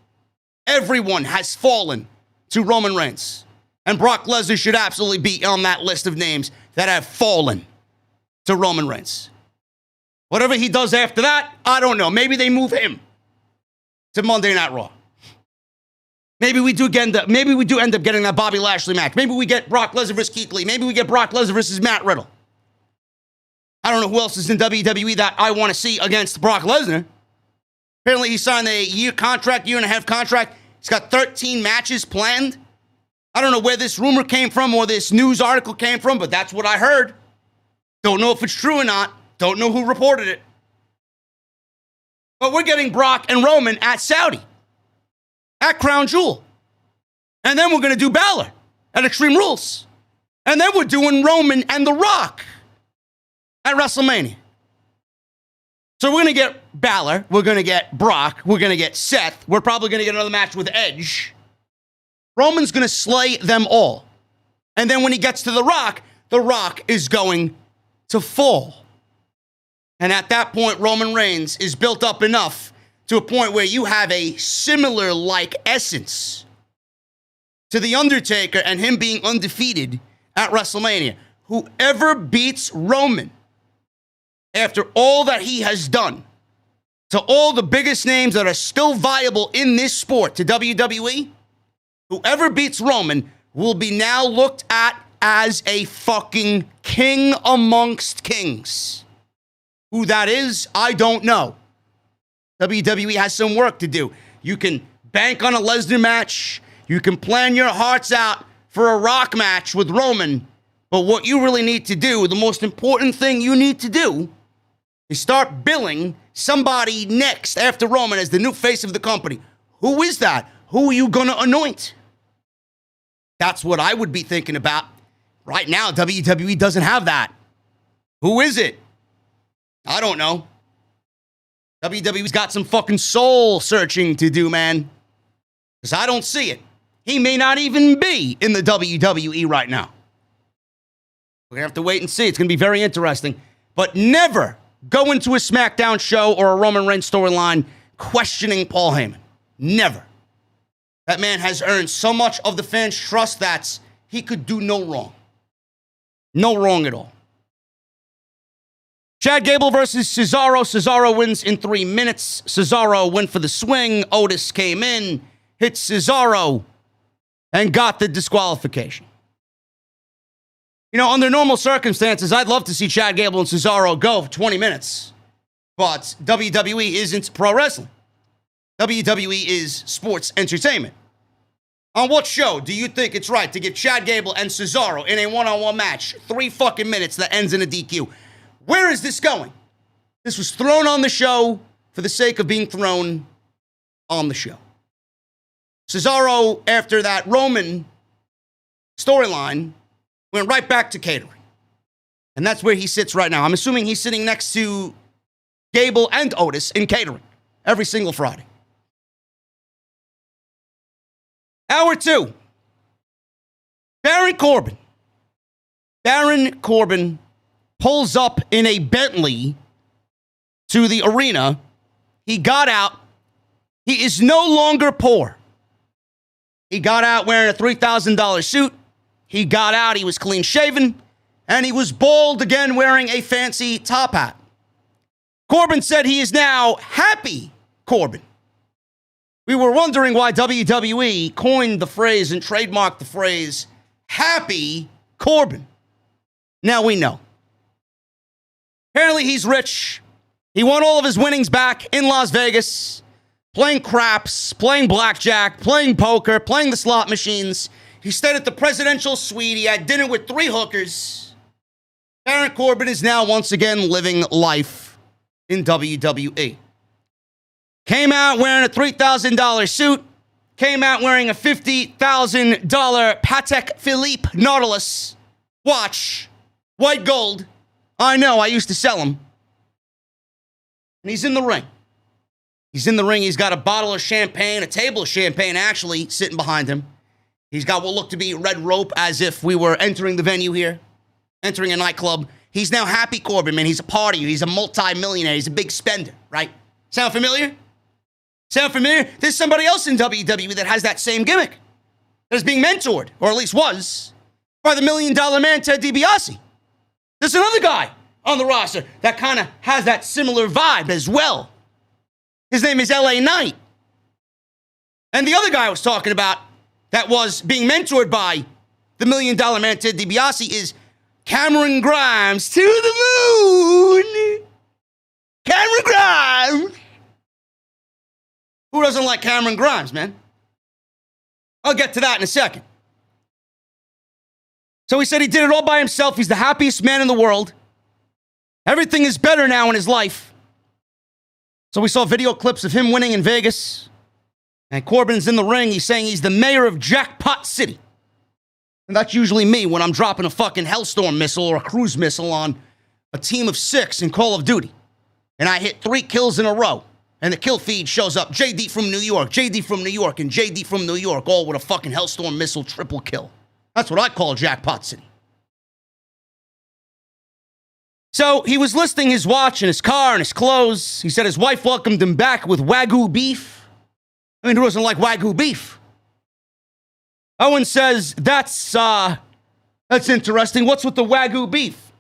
Everyone has fallen to Roman Reigns. And Brock Lesnar should absolutely be on that list of names that have fallen to Roman Reigns. Whatever he does after that, I don't know. Maybe they move him to Monday Night Raw. Maybe we do end up getting that Bobby Lashley match. Maybe we get Brock Lesnar versus Keith Lee. Maybe we get Brock Lesnar versus Matt Riddle. I don't know who else is in WWE that I want to see against Brock Lesnar. Apparently, he signed a year and a half contract. He's got 13 matches planned. I don't know where this rumor came from or this news article came from, but that's what I heard. Don't know if it's true or not. Don't know who reported it. But we're getting Brock and Roman at Saudi, at Crown Jewel. And then we're going to do Balor at Extreme Rules. And then we're doing Roman and The Rock at WrestleMania. So we're going to get Balor, we're going to get Brock, we're going to get Seth, we're probably going to get another match with Edge. Roman's going to slay them all. And then when he gets to The Rock is going to fall. And at that point, Roman Reigns is built up enough to a point where you have a similar-like essence to The Undertaker and him being undefeated at WrestleMania. Whoever beats Roman after all that he has done to all the biggest names that are still viable in this sport to WWE, whoever beats Roman will be now looked at as a fucking king amongst kings. Who that is, I don't know. WWE has some work to do. You can bank on a Lesnar match. You can plan your hearts out for a Rock match with Roman. But what you really need to do, the most important thing you need to do, is start billing somebody next after Roman as the new face of the company. Who is that? Who are you going to anoint? That's what I would be thinking about. Right now, WWE doesn't have that. Who is it? I don't know. WWE's got some fucking soul searching to do, man. Because I don't see it. He may not even be in the WWE right now. We're going to have to wait and see. It's going to be very interesting. But never go into a SmackDown show or a Roman Reigns storyline questioning Paul Heyman. Never. That man has earned so much of the fans' trust that he could do no wrong. No wrong at all. Chad Gable versus Cesaro. Cesaro wins in 3 minutes. Cesaro went for the swing. Otis came in, hit Cesaro, and got the disqualification. You know, under normal circumstances, I'd love to see Chad Gable and Cesaro go for 20 minutes. But WWE isn't pro wrestling. WWE is sports entertainment. On what show do you think it's right to give Chad Gable and Cesaro in a one-on-one match 3 fucking minutes that ends in a DQ? Where is this going? This was thrown on the show for the sake of being thrown on the show. Cesaro, after that Roman storyline, went right back to catering. And that's where he sits right now. I'm assuming he's sitting next to Gable and Otis in catering every single Friday. Hour 2. Baron Corbin. Baron Corbin pulls up in a Bentley to the arena. He got out. He is no longer poor. He got out wearing a $3,000 suit. He got out. He was clean shaven. And he was bald again wearing a fancy top hat. Corbin said he is now happy Corbin. We were wondering why WWE coined the phrase and trademarked the phrase happy Corbin. Now we know. Apparently he's rich. He won all of his winnings back in Las Vegas, playing craps, playing blackjack, playing poker, playing the slot machines. He stayed at the presidential suite. He had dinner with 3 hookers. Baron Corbin is now once again living life in WWE. Came out wearing a $3,000 suit. Came out wearing a $50,000 Patek Philippe Nautilus watch. White gold. I know, I used to sell them. And he's in the ring. He's in the ring. He's got a bottle of champagne, a table of champagne, actually, sitting behind him. He's got what looked to be red rope as if we were entering the venue here, entering a nightclub. He's now happy Corbin, man. He's a partier. He's a multi-millionaire. He's a big spender, right? Sound familiar? Sound familiar? There's somebody else in WWE that has that same gimmick, that is being mentored, or at least was, by the $1 Million Man, Ted DiBiase. There's another guy on the roster that kind of has that similar vibe as well. His name is LA Knight. And the other guy I was talking about that was being mentored by the $1 Million Man, Ted DiBiase, is Cameron Grimes to the moon. Cameron Grimes. Who doesn't like Cameron Grimes, man? I'll get to that in a second. So he said he did it all by himself. He's the happiest man in the world. Everything is better now in his life. So we saw video clips of him winning in Vegas. And Corbin's in the ring. He's saying he's the mayor of Jackpot City. And that's usually me when I'm dropping a fucking Hellstorm missile or a cruise missile on a team of 6 in Call of Duty. And I hit 3 kills in a row. And the kill feed shows up, JD from New York, JD from New York, and JD from New York, all with a fucking Hellstorm missile triple kill. That's what I call Jackpot City. So he was listing his watch and his car and his clothes. He said his wife welcomed him back with Wagyu beef. I mean, who doesn't like Wagyu beef? Owen says, that's interesting. What's with the Wagyu beef?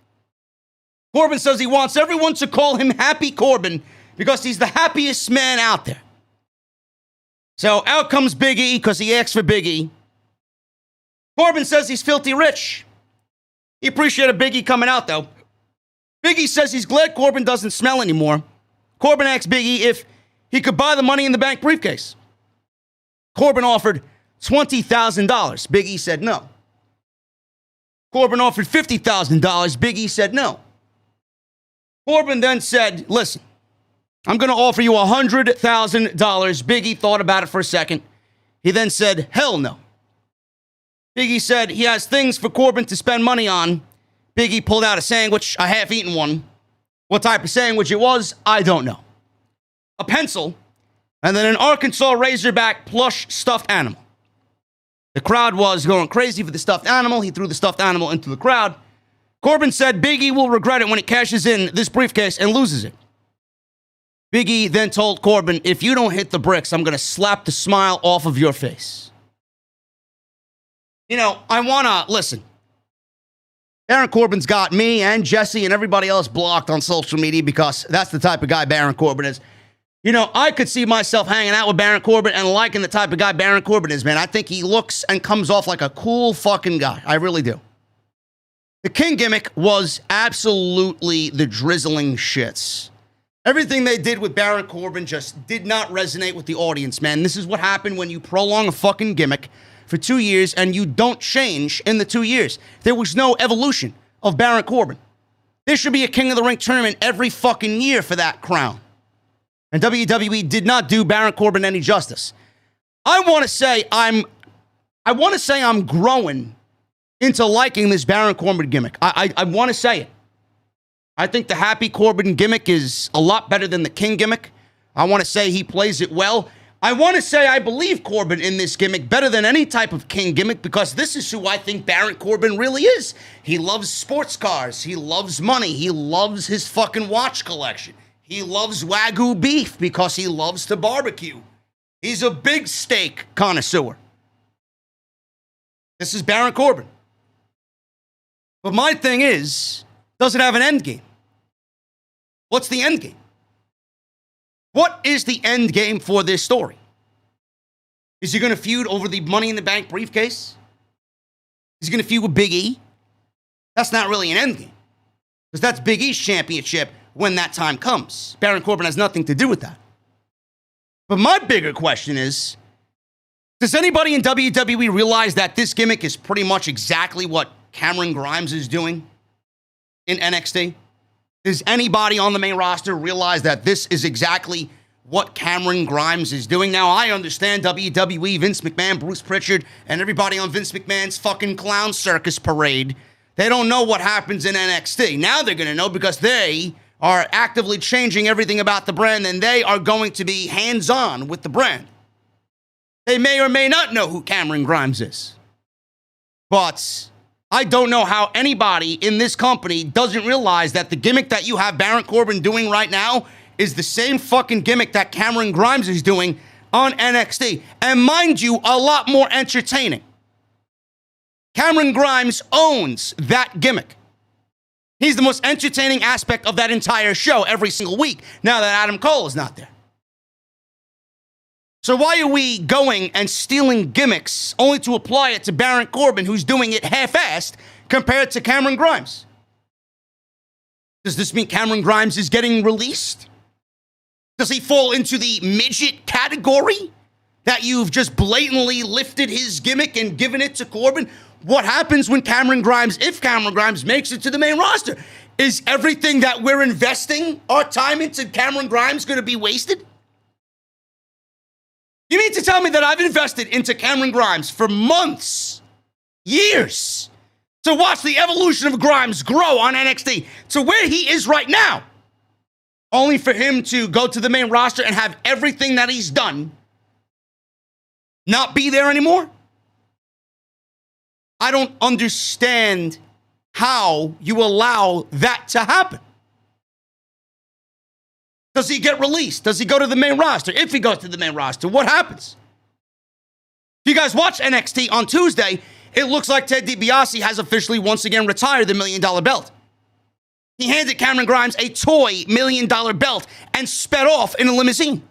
Corbin says he wants everyone to call him Happy Corbin because he's the happiest man out there. So out comes Big E because he asked for Big E. Corbin says he's filthy rich. He appreciated Big E coming out, though. Big E says he's glad Corbin doesn't smell anymore. Corbin asked Big E if he could buy the Money in the Bank briefcase. Corbin offered $20,000. Big E said no. Corbin offered $50,000. Big E said no. Corbin then said, listen, I'm going to offer you $100,000. Big E thought about it for a second. He then said, hell no. Big E said he has things for Corbin to spend money on. Big E pulled out a sandwich, a half-eaten one. What type of sandwich it was, I don't know. A pencil, and then an Arkansas Razorback plush stuffed animal. The crowd was going crazy for the stuffed animal. He threw the stuffed animal into the crowd. Corbin said Big E will regret it when he cashes in this briefcase and loses it. Big E then told Corbin, if you don't hit the bricks, I'm going to slap the smile off of your face. You know, I want to, listen. Baron Corbin's got me and Jesse and everybody else blocked on social media because that's the type of guy Baron Corbin is. You know, I could see myself hanging out with Baron Corbin and liking the type of guy Baron Corbin is, man. I think he looks and comes off like a cool fucking guy. I really do. The King gimmick was absolutely the drizzling shits. Everything they did with Baron Corbin just did not resonate with the audience, man. This is what happened when you prolong a fucking gimmick for 2 years and you don't change in the 2 years. There was no evolution of Baron Corbin. There should be a King of the Ring tournament every fucking year for that crown. And WWE did not do Baron Corbin any justice. I want to say I'm growing into liking this Baron Corbin gimmick. I want to say it. I think the Happy Corbin gimmick is a lot better than the King gimmick. I want to say he plays it well. I want to say I believe Corbin in this gimmick better than any type of King gimmick because this is who I think Baron Corbin really is. He loves sports cars. He loves money. He loves his fucking watch collection. He loves Wagyu beef because he loves to barbecue. He's a big steak connoisseur. This is Baron Corbin. But my thing is, does it have an end game? What's the end game? What is the end game for this story? Is he going to feud over the Money in the Bank briefcase? Is he going to feud with Big E? That's not really an end game. Because that's Big E's championship when that time comes. Baron Corbin has nothing to do with that. But my bigger question is, does anybody in WWE realize that this gimmick is pretty much exactly what Cameron Grimes is doing in NXT? Does anybody on the main roster realize that this is exactly what Cameron Grimes is doing? Now, I understand WWE, Vince McMahon, Bruce Pritchard, and everybody on Vince McMahon's fucking clown circus parade. They don't know what happens in NXT. Now they're going to know because they are actively changing everything about the brand, and they are going to be hands-on with the brand. They may or may not know who Cameron Grimes is. But I don't know how anybody in this company doesn't realize that the gimmick that you have Baron Corbin doing right now is the same fucking gimmick that Cameron Grimes is doing on NXT. And mind you, a lot more entertaining. Cameron Grimes owns that gimmick. He's the most entertaining aspect of that entire show every single week, now that Adam Cole is not there. So why are we going and stealing gimmicks only to apply it to Baron Corbin, who's doing it half-assed, compared to Cameron Grimes? Does this mean Cameron Grimes is getting released? Does he fall into the midget category? That you've just blatantly lifted his gimmick and given it to Corbin? What happens when Cameron Grimes, if Cameron Grimes makes it to the main roster? Is everything that we're investing our time into Cameron Grimes going to be wasted? You mean to tell me that I've invested into Cameron Grimes for months, years, to watch the evolution of Grimes grow on NXT to where he is right now, only for him to go to the main roster and have everything that he's done not be there anymore? I don't understand how you allow that to happen. Does he get released? Does he go to the main roster? If he goes to the main roster, what happens? If you guys watch NXT on Tuesday, it looks like Ted DiBiase has officially once again retired the $1 million belt. He handed Cameron Grimes a toy $1 million belt and sped off in a limousine.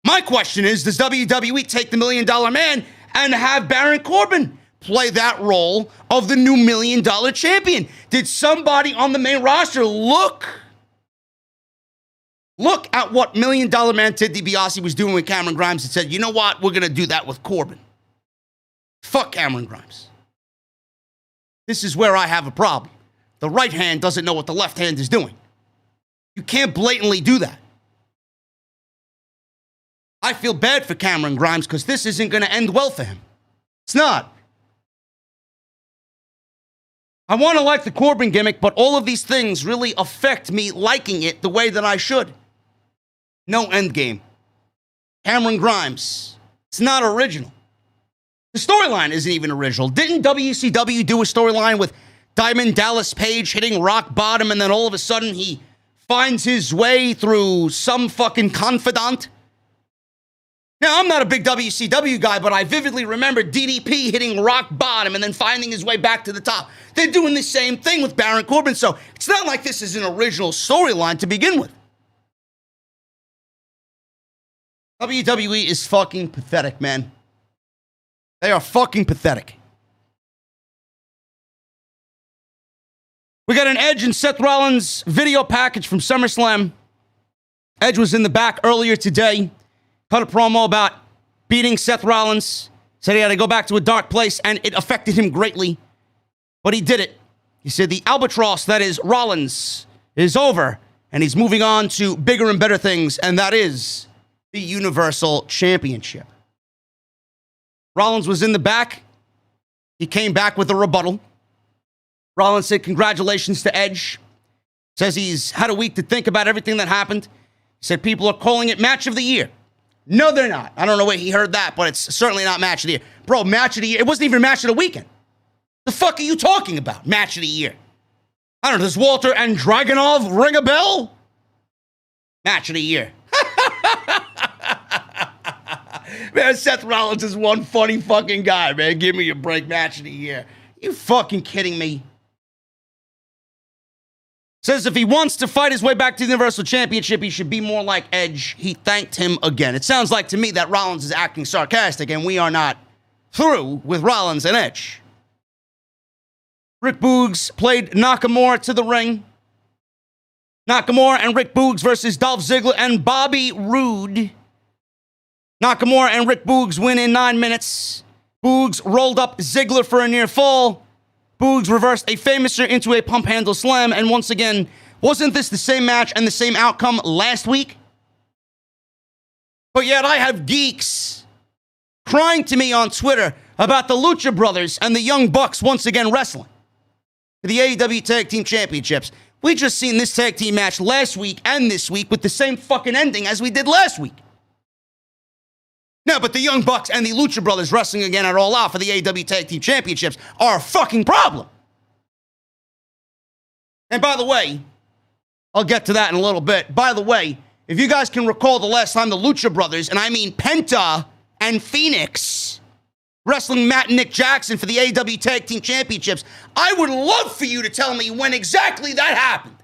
My question is, does WWE take the $1 million man and have Baron Corbin play that role of the new $1 million champion? Did somebody on the main roster look at what $1 million man Ted DiBiase was doing with Cameron Grimes and said, you know what, we're going to do that with Corbin. Fuck Cameron Grimes. This is where I have a problem. The right hand doesn't know what the left hand is doing. You can't blatantly do that. I feel bad for Cameron Grimes because this isn't going to end well for him. It's not. I want to like the Corbin gimmick, but all of these things really affect me liking it the way that I should. No end game. Cameron Grimes. It's not original. The storyline isn't even original. Didn't WCW do a storyline with Diamond Dallas Page hitting rock bottom and then all of a sudden he finds his way through some fucking confidant? Now, I'm not a big WCW guy, but I vividly remember DDP hitting rock bottom and then finding his way back to the top. They're doing the same thing with Baron Corbin, so it's not like this is an original storyline to begin with. WWE is fucking pathetic, man. They are fucking pathetic. We got an Edge and Seth Rollins video package from SummerSlam. Edge was in the back earlier today. Cut a promo about beating Seth Rollins. Said he had to go back to a dark place, and it affected him greatly. But he did it. He said the albatross that is Rollins is over, and he's moving on to bigger and better things, and that is the Universal Championship. Rollins was in the back. He came back with a rebuttal. Rollins said congratulations to Edge. Says he's had a week to think about everything that happened. He said people are calling it match of the year. No, they're not. I don't know where he heard that, but it's certainly not match of the year. Bro, match of the year. It wasn't even match of the weekend. The fuck are you talking about? Match of the year. I don't know. Does Walter and Dragunov ring a bell? Match of the year. Man, Seth Rollins is one funny fucking guy, man. Give me a break. Match of the year. You fucking kidding me? Says if he wants to fight his way back to the Universal Championship, he should be more like Edge. He thanked him again. It sounds like to me that Rollins is acting sarcastic, and we are not through with Rollins and Edge. Rick Boogs played Nakamura to the ring. Nakamura and Rick Boogs versus Dolph Ziggler and Bobby Roode. Nakamura and Rick Boogs win in 9 minutes. Boogs rolled up Ziggler for a near fall. Boogs reversed a famouser into a pump handle slam, and once again, wasn't this the same match and the same outcome last week? But yet I have geeks crying to me on Twitter about the Lucha Brothers and the Young Bucks once again wrestling for the AEW Tag Team Championships. We just seen this tag team match last week and this week with the same fucking ending as we did last week. No, but the Young Bucks and the Lucha Brothers wrestling again at All Out for the AEW Tag Team Championships are a fucking problem. And by the way, I'll get to that in a little bit. By the way, if you guys can recall the last time the Lucha Brothers, and I mean Penta and Phoenix, wrestling Matt and Nick Jackson for the AEW Tag Team Championships, I would love for you to tell me when exactly that happened.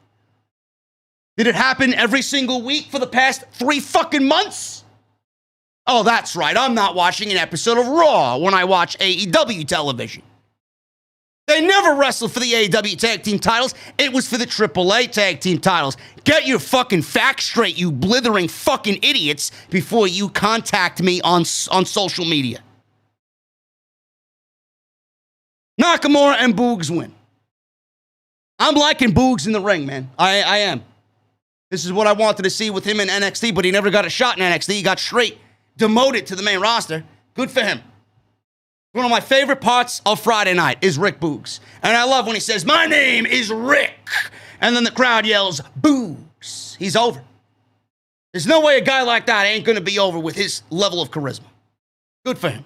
Did it happen every single week for the past 3 fucking months? Oh, that's right. I'm not watching an episode of Raw when I watch AEW television. They never wrestled for the AEW tag team titles. It was for the AAA tag team titles. Get your fucking facts straight, you blithering fucking idiots, before you contact me on social media. Nakamura and Boogs win. I'm liking Boogs in the ring, man. I am. This is what I wanted to see with him in NXT, but he never got a shot in NXT. He got straight demoted to the main roster. Good for him. One of my favorite parts of Friday night is Rick Boogs. And I love when he says, "My name is Rick." And then the crowd yells, "Boogs." He's over. There's no way a guy like that ain't going to be over with his level of charisma. Good for him.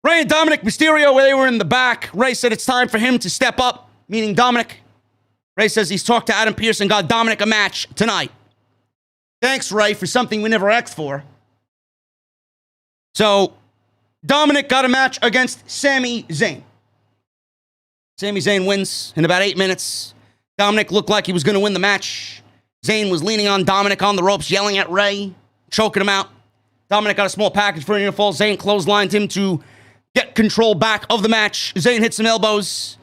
Rey and Dominic Mysterio, where they were in the back, Rey said it's time for him to step up, meaning Dominic. Rey says he's talked to Adam Pearce and got Dominic a match tonight. Thanks, Rey, for something we never asked for. So, Dominic got a match against Sami Zayn. Sami Zayn wins in about 8 minutes. Dominic looked like he was going to win the match. Zayn was leaning on Dominic on the ropes, yelling at Rey, choking him out. Dominic got a small package for a near fall. Zayn clotheslined him to get control back of the match. Zayn hit some elbows.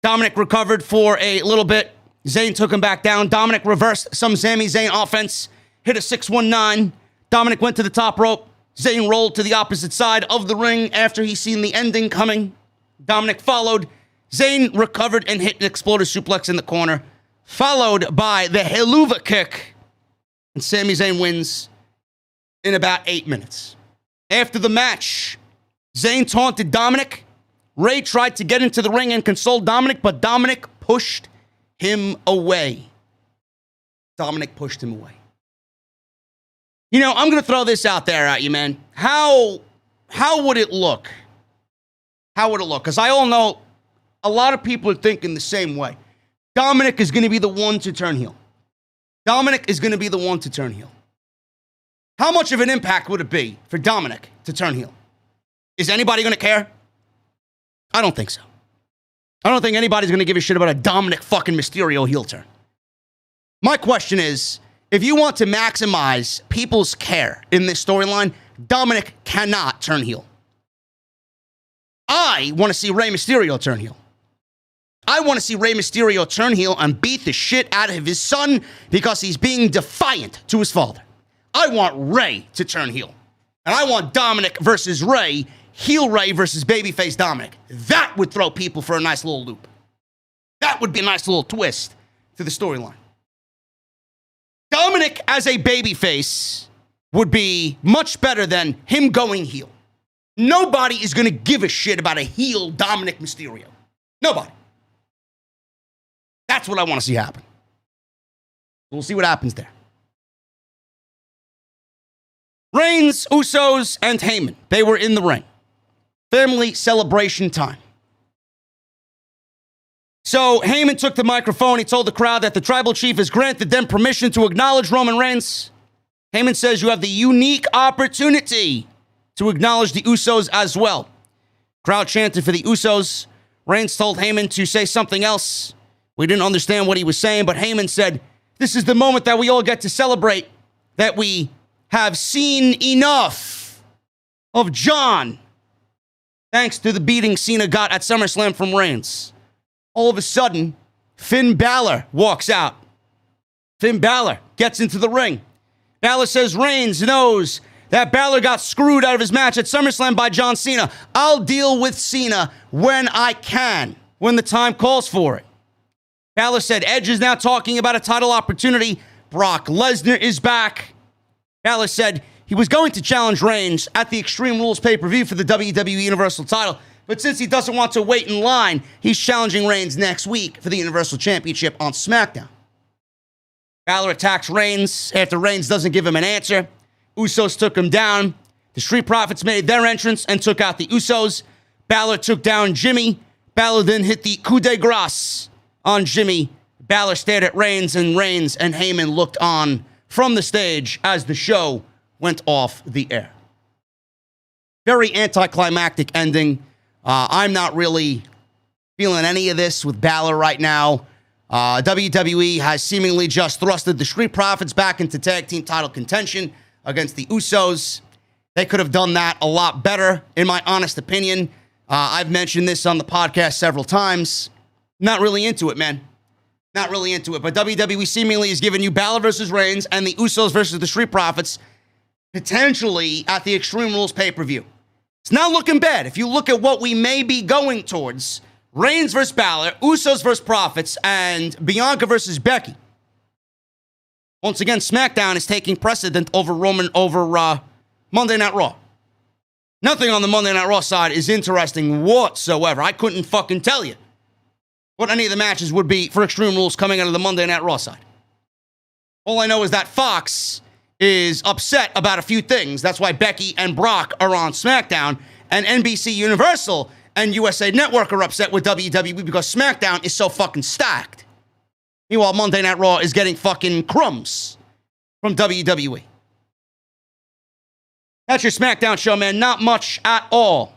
Dominic recovered for a little bit. Zayn took him back down. Dominic reversed some Sami Zayn offense. Hit a 619. Dominic went to the top rope. Zayn rolled to the opposite side of the ring after he seen the ending coming. Dominic followed. Zayn recovered and hit an exploder suplex in the corner, followed by the Helluva kick. And Sami Zayn wins in about 8 minutes. After the match, Zayn taunted Dominic. Rey tried to get into the ring and console Dominic, but Dominic pushed him away. Dominic pushed him away. You know, I'm going to throw this out there at you, man. How would it look? How would it look? Because I all know a lot of people are thinking the same way. Dominic is going to be the one to turn heel. Dominic is going to be the one to turn heel. How much of an impact would it be for Dominic to turn heel? Is anybody going to care? I don't think so. I don't think anybody's going to give a shit about a Dominic fucking Mysterio heel turn. My question is, if you want to maximize people's care in this storyline, Dominic cannot turn heel. I want to see Rey Mysterio turn heel. I want to see Rey Mysterio turn heel and beat the shit out of his son because he's being defiant to his father. I want Rey to turn heel. And I want Dominic versus Rey, heel Rey versus babyface Dominic. That would throw people for a nice little loop. That would be a nice little twist to the storyline. Dominic as a babyface would be much better than him going heel. Nobody is going to give a shit about a heel Dominic Mysterio. Nobody. That's what I want to see happen. We'll see what happens there. Reigns, Usos, and Heyman. They were in the ring. Family celebration time. So Heyman took the microphone. He told the crowd that the tribal chief has granted them permission to acknowledge Roman Reigns. Heyman says you have the unique opportunity to acknowledge the Usos as well. Crowd chanted for the Usos. Reigns told Heyman to say something else. We didn't understand what he was saying, but Heyman said, this is the moment that we all get to celebrate that we have seen enough of John, thanks to the beating Cena got at SummerSlam from Reigns. All of a sudden, Finn Balor walks out. Finn Balor gets into the ring. Balor says Reigns knows that Balor got screwed out of his match at SummerSlam by John Cena. I'll deal with Cena when I can, when the time calls for it. Balor said Edge is now talking about a title opportunity. Brock Lesnar is back. Balor said he was going to challenge Reigns at the Extreme Rules pay-per-view for the WWE Universal title, but since he doesn't want to wait in line, he's challenging Reigns next week for the Universal Championship on SmackDown. Balor attacks Reigns after Reigns doesn't give him an answer. Usos took him down. The Street Profits made their entrance and took out the Usos. Balor took down Jimmy. Balor then hit the coup de grace on Jimmy. Balor stared at Reigns and Heyman looked on from the stage as the show went off the air. Very anticlimactic ending. I'm not really feeling any of this with Balor right now. WWE has seemingly just thrusted the Street Profits back into tag team title contention against the Usos. They could have done that a lot better, in my honest opinion. I've mentioned this on the podcast several times. Not really into it, man. Not really into it. But WWE seemingly is giving you Balor versus Reigns and the Usos versus the Street Profits potentially at the Extreme Rules pay-per-view. It's not looking bad. If you look at what we may be going towards, Reigns versus Balor, Usos versus Profits, and Bianca versus Becky. Once again, SmackDown is taking precedent over Monday Night Raw. Nothing on the Monday Night Raw side is interesting whatsoever. I couldn't fucking tell you what any of the matches would be for Extreme Rules coming out of the Monday Night Raw side. All I know is that Fox is upset about a few things. That's why Becky and Brock are on SmackDown, And NBC Universal and USA Network are upset with WWE because SmackDown is so fucking stacked. Meanwhile, Monday Night Raw is getting fucking crumbs from WWE. That's your SmackDown show, man. Not much at all.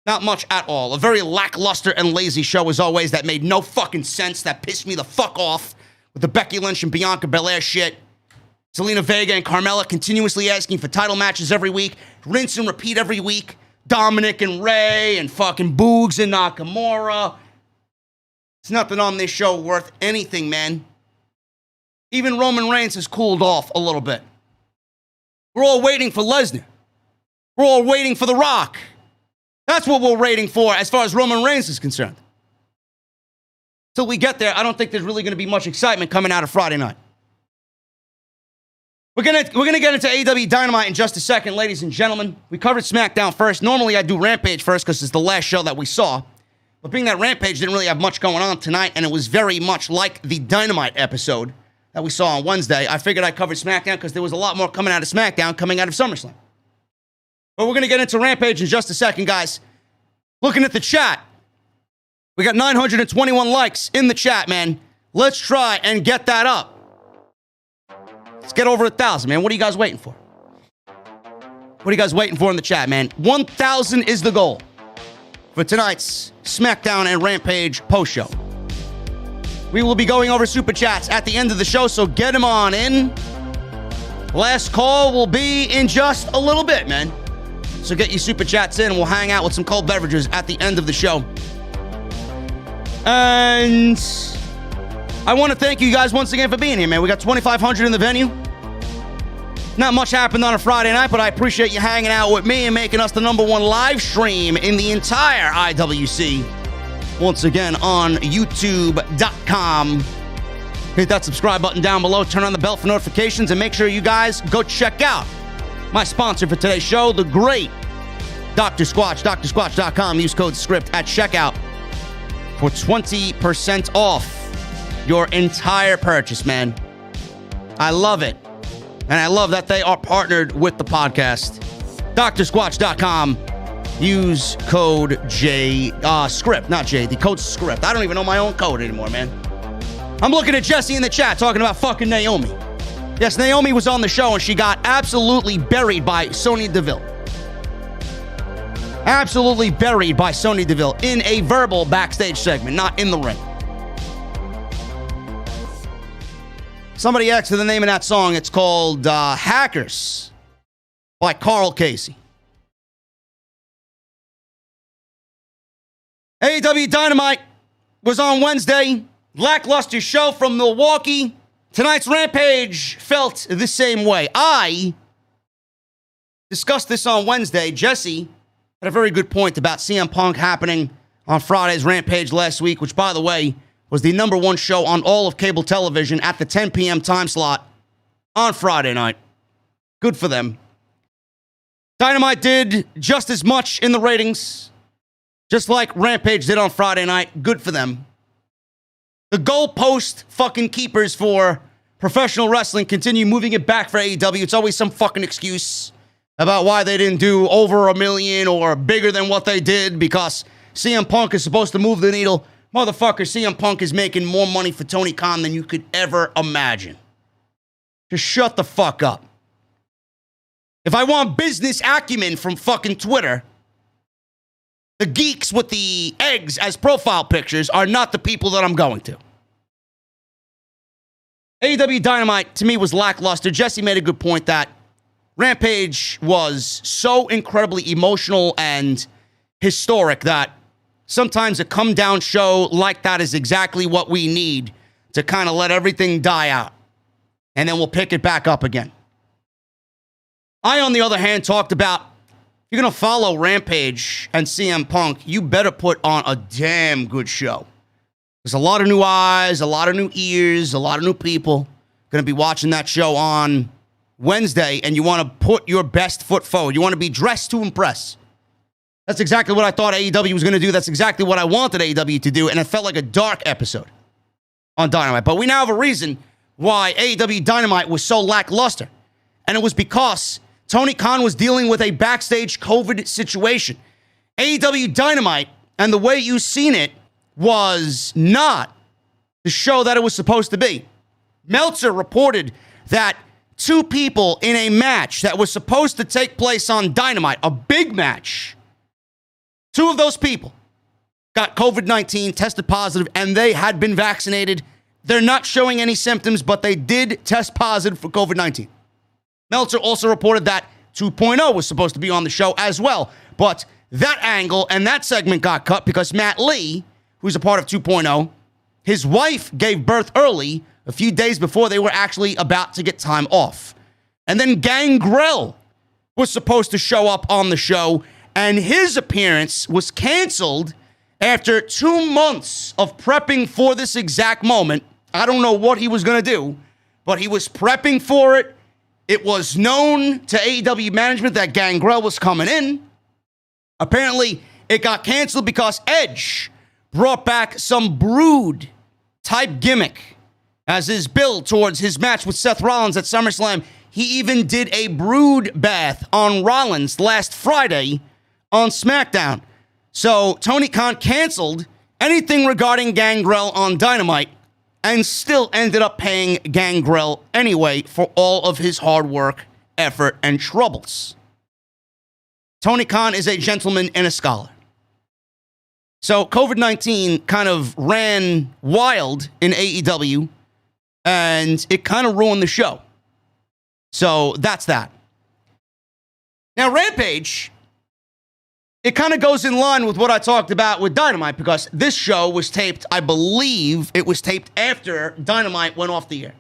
Not much at all. A very lackluster and lazy show as always that made no fucking sense, that pissed me the fuck off with the Becky Lynch and Bianca Belair shit. Zelina, Vega, and Carmella continuously asking for title matches every week. Rinse and repeat every week. Dominic and Ray and fucking Boogs and Nakamura. There's nothing on this show worth anything, man. Even Roman Reigns has cooled off a little bit. We're all waiting for Lesnar. We're all waiting for The Rock. That's what we're waiting for as far as Roman Reigns is concerned. Till we get there, I don't think there's really going to be much excitement coming out of Friday night. We're gonna get into AEW Dynamite in just a second, ladies and gentlemen. We covered SmackDown first. Normally, I do Rampage first because it's the last show that we saw. But being that Rampage didn't really have much going on tonight, and it was very much like the Dynamite episode that we saw on Wednesday, I figured I'd cover SmackDown because there was a lot more coming out of SmackDown coming out of SummerSlam. But we're going to get into Rampage in just a second, guys. Looking at the chat, we got 921 likes in the chat, man. Let's try and get that up. Let's get over 1,000, man. What are you guys waiting for? What are you guys waiting for in the chat, man? 1,000 is the goal for tonight's SmackDown and Rampage post-show. We will be going over Super Chats at the end of the show, so get them on in. Last call will be in just a little bit, man. So get your Super Chats in, and we'll hang out with some cold beverages at the end of the show. And I want to thank you guys once again for being here, man. We got 2,500 in the venue. Not much happened on a Friday night, but I appreciate you hanging out with me and making us the #1 live stream in the entire IWC. Once again on YouTube.com. Hit that subscribe button down below. Turn on the bell for notifications, and make sure you guys go check out my sponsor for today's show, the great Dr. Squatch. DrSquatch.com. Use code SCRIPT at checkout for 20% off your entire purchase, man. I love it. And I love that they are partnered with the podcast. DrSquatch.com. Use code SCRIPT, not J, the code SCRIPT. I don't even know my own code anymore, man. I'm looking at Jesse in the chat talking about fucking Naomi. Yes, Naomi was on the show and she got absolutely buried by Sonya Deville. Absolutely buried by Sonya Deville in a verbal backstage segment, not in the ring. Somebody asked for the name of that song. It's called Hackers by Carl Casey. AEW Dynamite was on Wednesday. Lackluster show from Milwaukee. Tonight's Rampage felt the same way. I discussed this on Wednesday. Jesse had a very good point about CM Punk happening on Friday's Rampage last week, which, by the way, was the #1 show on all of cable television at the 10 p.m. time slot on Friday night. Good for them. Dynamite did just as much in the ratings, just like Rampage did on Friday night. Good for them. The goalpost fucking keepers for professional wrestling continue moving it back for AEW. It's always some fucking excuse about why they didn't do over 1 million or bigger than what they did because CM Punk is supposed to move the needle. Motherfucker, CM Punk is making more money for Tony Khan than you could ever imagine. Just shut the fuck up. If I want business acumen from fucking Twitter, the geeks with the eggs as profile pictures are not the people that I'm going to. AEW Dynamite, to me, was lackluster. Jesse made a good point that Rampage was so incredibly emotional and historic that sometimes a come-down show like that is exactly what we need to kind of let everything die out. And then we'll pick it back up again. I, on the other hand, talked about, if you're going to follow Rampage and CM Punk, you better put on a damn good show. There's a lot of new eyes, a lot of new ears, a lot of new people going to be watching that show on Wednesday, and you want to put your best foot forward. You want to be dressed to impress. That's exactly what I thought AEW was going to do. That's exactly what I wanted AEW to do, and it felt like a dark episode on Dynamite. But we now have a reason why AEW Dynamite was so lackluster, and it was because Tony Khan was dealing with a backstage COVID situation. AEW Dynamite and the way you seen it was not the show that it was supposed to be. Meltzer reported that two people in a match that was supposed to take place on Dynamite, a big match, two of those people got COVID-19, tested positive, and they had been vaccinated. They're not showing any symptoms, but they did test positive for COVID-19. Meltzer also reported that 2.0 was supposed to be on the show as well, but that angle and that segment got cut because Matt Lee, who's a part of 2.0, his wife gave birth early, a few days before they were actually about to get time off. And then Gangrel was supposed to show up on the show, and his appearance was canceled after 2 months of prepping for this exact moment. I don't know what he was going to do, but he was prepping for it. It was known to AEW management that Gangrel was coming in. Apparently, it got canceled because Edge brought back some Brood-type gimmick as his build towards his match with Seth Rollins at SummerSlam. He even did a Brood bath on Rollins last Friday on SmackDown. So Tony Khan canceled anything regarding Gangrel on Dynamite and still ended up paying Gangrel anyway for all of his hard work, effort, and troubles. Tony Khan is a gentleman and a scholar. So COVID-19 kind of ran wild in AEW, and it kind of ruined the show. So that's that. Now, Rampage, it kind of goes in line with what I talked about with Dynamite, because this show was taped, I believe it was taped after Dynamite went off the air.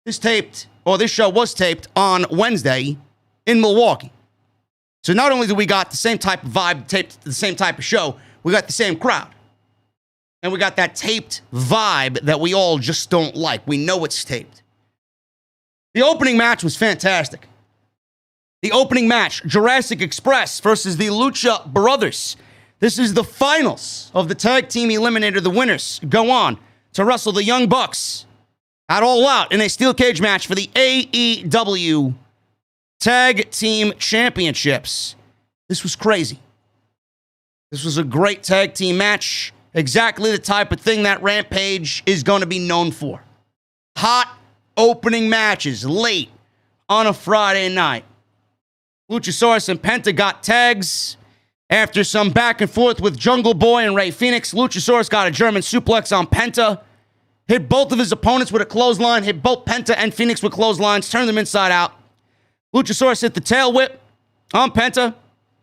This show was taped on Wednesday in Milwaukee. So not only do we got the same type of vibe, taped the same type of show, we got the same crowd. And we got that taped vibe that we all just don't like. We know it's taped. The opening match was fantastic. The opening match, Jurassic Express versus the Lucha Brothers. This is the finals of the Tag Team Eliminator. The winners go on to wrestle the Young Bucks at All Out in a steel cage match for the AEW Tag Team Championships. This was crazy. This was a great tag team match. Exactly the type of thing that Rampage is going to be known for. Hot opening matches late on a Friday night. Luchasaurus and Penta got tags. After some back and forth with Jungle Boy and Rey Fenix, Luchasaurus got a German suplex on Penta. Hit both of his opponents with a clothesline. Hit both Penta and Fenix with clotheslines. Turned them inside out. Luchasaurus hit the tail whip on Penta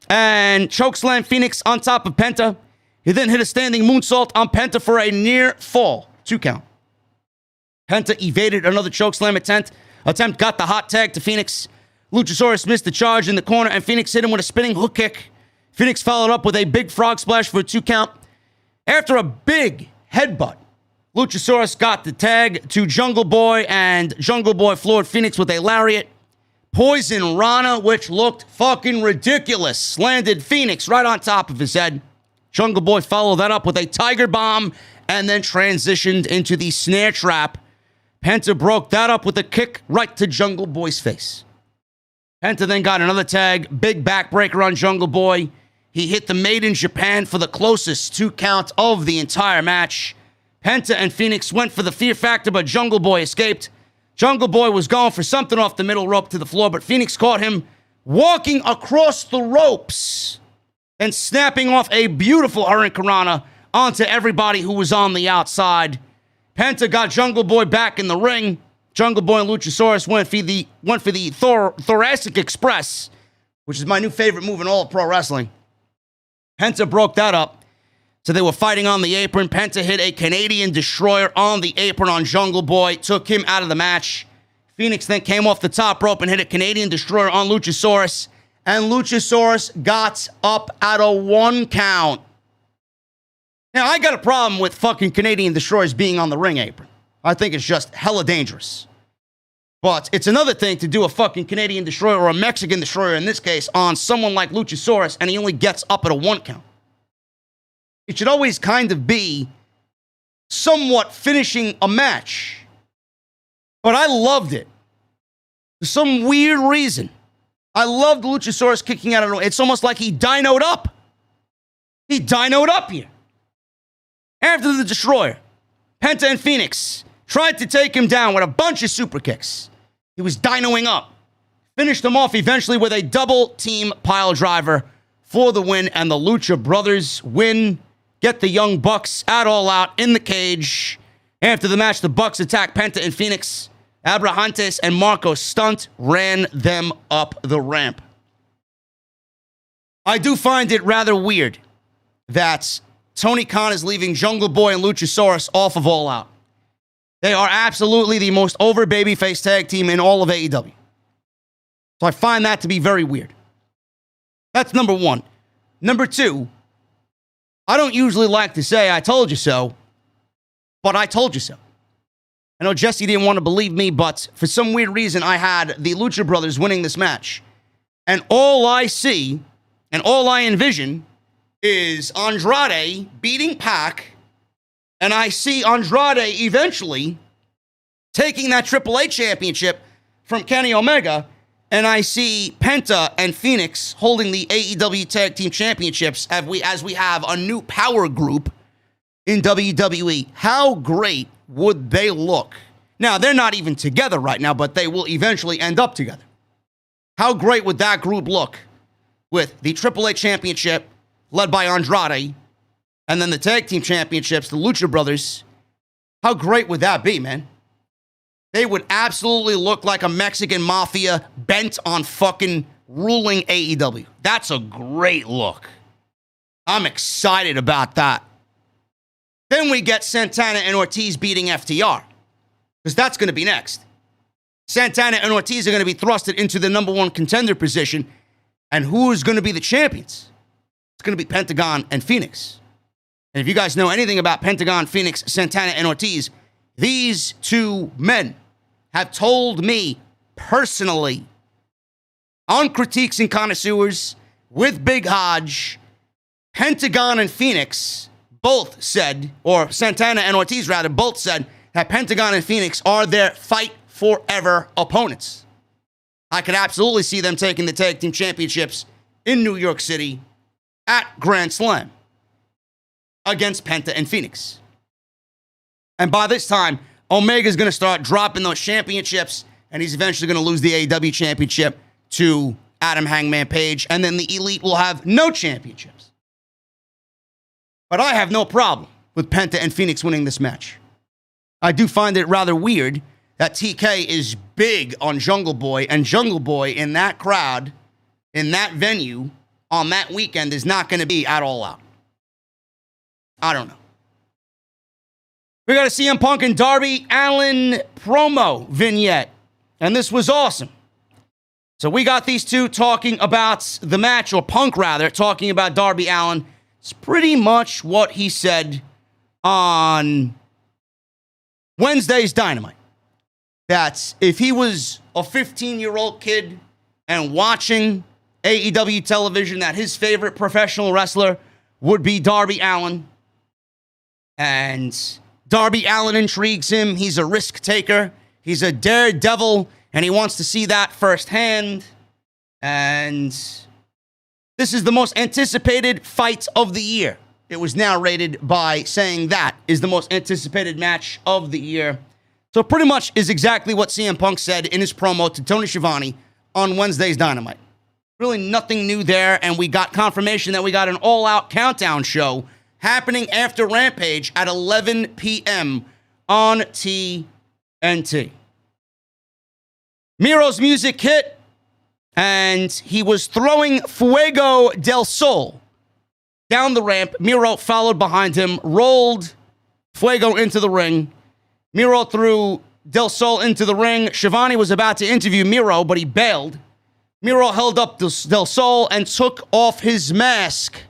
and chokeslam Fenix on top of Penta. He then hit a standing moonsault on Penta for a near fall. 2 count. Penta evaded another chokeslam attempt, got the hot tag to Fenix. Luchasaurus missed the charge in the corner, and Fenix hit him with a spinning hook kick. Fenix followed up with a big frog splash for a 2 count. After a big headbutt, Luchasaurus got the tag to Jungle Boy, and Jungle Boy floored Fenix with a lariat. Poison Rana, which looked fucking ridiculous, landed Fenix right on top of his head. Jungle Boy followed that up with a Tiger Bomb and then transitioned into the snare trap. Penta broke that up with a kick right to Jungle Boy's face. Penta then got another tag, big backbreaker on Jungle Boy. He hit the Made in Japan for the closest 2 count of the entire match. Penta and Fenix went for the Fear Factor, but Jungle Boy escaped. Jungle Boy was going for something off the middle rope to the floor, but Fenix caught him walking across the ropes and snapping off a beautiful Hurricanrana onto everybody who was on the outside. Penta got Jungle Boy back in the ring. Jungle Boy and Luchasaurus went for the Thoracic Express, which is my new favorite move in all of pro wrestling. Penta broke that up. So they were fighting on the apron. Penta hit a Canadian Destroyer on the apron on Jungle Boy, took him out of the match. Fenix then came off the top rope and hit a Canadian Destroyer on Luchasaurus. And Luchasaurus got up at a 1 count. Now, I got a problem with fucking Canadian Destroyers being on the ring apron. I think it's just hella dangerous. But it's another thing to do a fucking Canadian Destroyer or a Mexican Destroyer, in this case, on someone like Luchasaurus, and he only gets up at a 1 count. It should always kind of be somewhat finishing a match. But I loved it. For some weird reason, I love the Luchasaurus kicking out of the ring. It's almost like he dynoed up. He dynoed up here. After the Destroyer, Penta and Phoenix tried to take him down with a bunch of super kicks. He was dynoing up. Finished him off eventually with a double team pile driver for the win, and the Lucha Brothers win. Get the Young Bucks at All Out in the cage. After the match, the Bucks attacked Penta and Phoenix. Abrahantes and Marco Stunt ran them up the ramp. I do find it rather weird that Tony Khan is leaving Jungle Boy and Luchasaurus off of All Out. They are absolutely the most over babyface tag team in all of AEW. So I find that to be very weird. That's number one. Number two, I don't usually like to say I told you so, but I told you so. I know Jesse didn't want to believe me, but for some weird reason, I had the Lucha Brothers winning this match. And all I see and all I envision is Andrade beating Pac, and I see Andrade eventually taking that AAA championship from Kenny Omega, and I see Penta and Phoenix holding the AEW Tag Team Championships as we have a new power group in WWE. How great would they look? Now, they're not even together right now, but they will eventually end up together. How great would that group look with the AAA Championship led by Andrade, and then the Tag Team Championships, the Lucha Brothers? How great would that be, man? They would absolutely look like a Mexican mafia bent on fucking ruling AEW. That's a great look. I'm excited about that. Then we get Santana and Ortiz beating FTR, because that's going to be next. Santana and Ortiz are going to be thrusted into the number one contender position, and who's going to be the champions? It's going to be Pentagon and Phoenix. And if you guys know anything about Pentagon, Phoenix, Santana, and Ortiz, these two men have told me personally on Critiques and Connoisseurs with Big Hodge, Pentagon and Phoenix both said, or Santana and Ortiz rather, both said that Pentagon and Phoenix are their fight forever opponents. I could absolutely see them taking the tag team championships in New York City at Grand Slam against Penta and Phoenix. And by this time, Omega's going to start dropping those championships, and he's eventually going to lose the AEW championship to Adam Hangman Page, and then the Elite will have no championships. But I have no problem with Penta and Phoenix winning this match. I do find it rather weird that TK is big on Jungle Boy, and Jungle Boy in that crowd, in that venue, on that weekend is not going to be at All Out. I don't know. We got a CM Punk and Darby Allin promo vignette, and this was awesome. So we got these two talking about the match, or Punk rather, talking about Darby Allin. It's pretty much what he said on Wednesday's Dynamite. That if he was a 15-year-old kid and watching AEW television, that his favorite professional wrestler would be Darby Allin. And Darby Allin intrigues him. He's a risk taker. He's a daredevil, and he wants to see that firsthand. And this is the most anticipated fight of the year. It was now rated by saying that is the most anticipated match of the year. So pretty much is exactly what CM Punk said in his promo to Tony Schiavone on Wednesday's Dynamite. Really nothing new there, and we got confirmation that we got an all-out countdown show happening after Rampage at 11 p.m. on TNT. Miro's music hit, and he was throwing Fuego del Sol down the ramp. Miro followed behind him, rolled Fuego into the ring. Miro threw Del Sol into the ring. Schiavone was about to interview Miro, but he bailed. Miro held up Del Sol and took off his mask.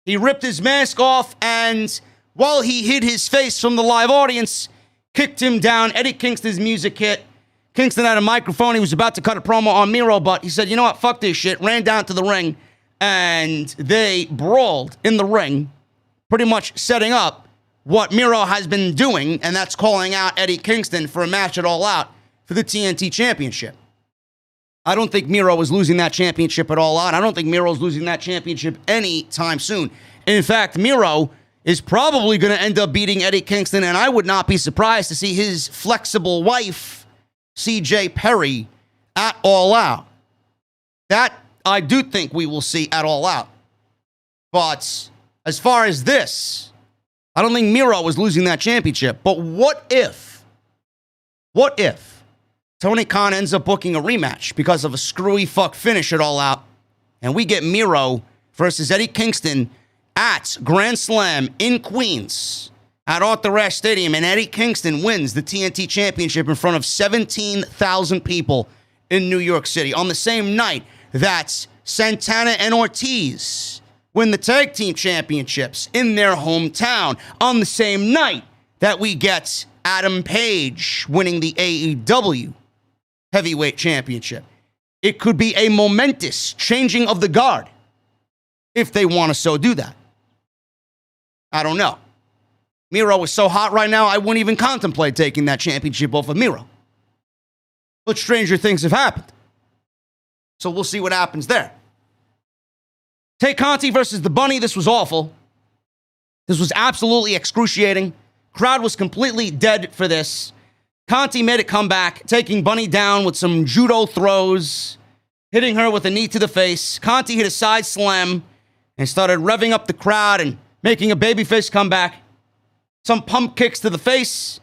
He ripped his mask off, and while he hid his face from the live audience, kicked him down. Eddie Kingston's music hit. Kingston had a microphone. He was about to cut a promo on Miro, but he said, you know what, fuck this shit. Ran down to the ring, and they brawled in the ring, pretty much setting up what Miro has been doing, and that's calling out Eddie Kingston for a match at All Out for the TNT Championship. I don't think Miro is losing that championship at all out. I don't think Miro's losing that championship anytime soon. In fact, Miro is probably going to end up beating Eddie Kingston, and I would not be surprised to see his flexible wife, CJ Perry, at All Out. That I do think we will see at All Out. But as far as this, I don't think Miro is losing that championship. But what if Tony Khan ends up booking a rematch because of a screwy fuck finish at All Out, and we get Miro versus Eddie Kingston at Grand Slam in Queens at Arthur Ashe Stadium, and Eddie Kingston wins the TNT Championship in front of 17,000 people in New York City on the same night that Santana and Ortiz win the Tag Team Championships in their hometown, on the same night that we get Adam Page winning the AEW Heavyweight Championship. It could be a momentous changing of the guard if they want to so do that. I don't know. Miro is so hot right now, I wouldn't even contemplate taking that championship off of Miro. But stranger things have happened. So we'll see what happens there. Tay Conti versus the Bunny. This was awful. This was absolutely excruciating. Crowd was completely dead for this. Conti made a comeback, taking Bunny down with some judo throws, hitting her with a knee to the face. Conti hit a side slam and started revving up the crowd and making a babyface comeback. Some pump kicks to the face.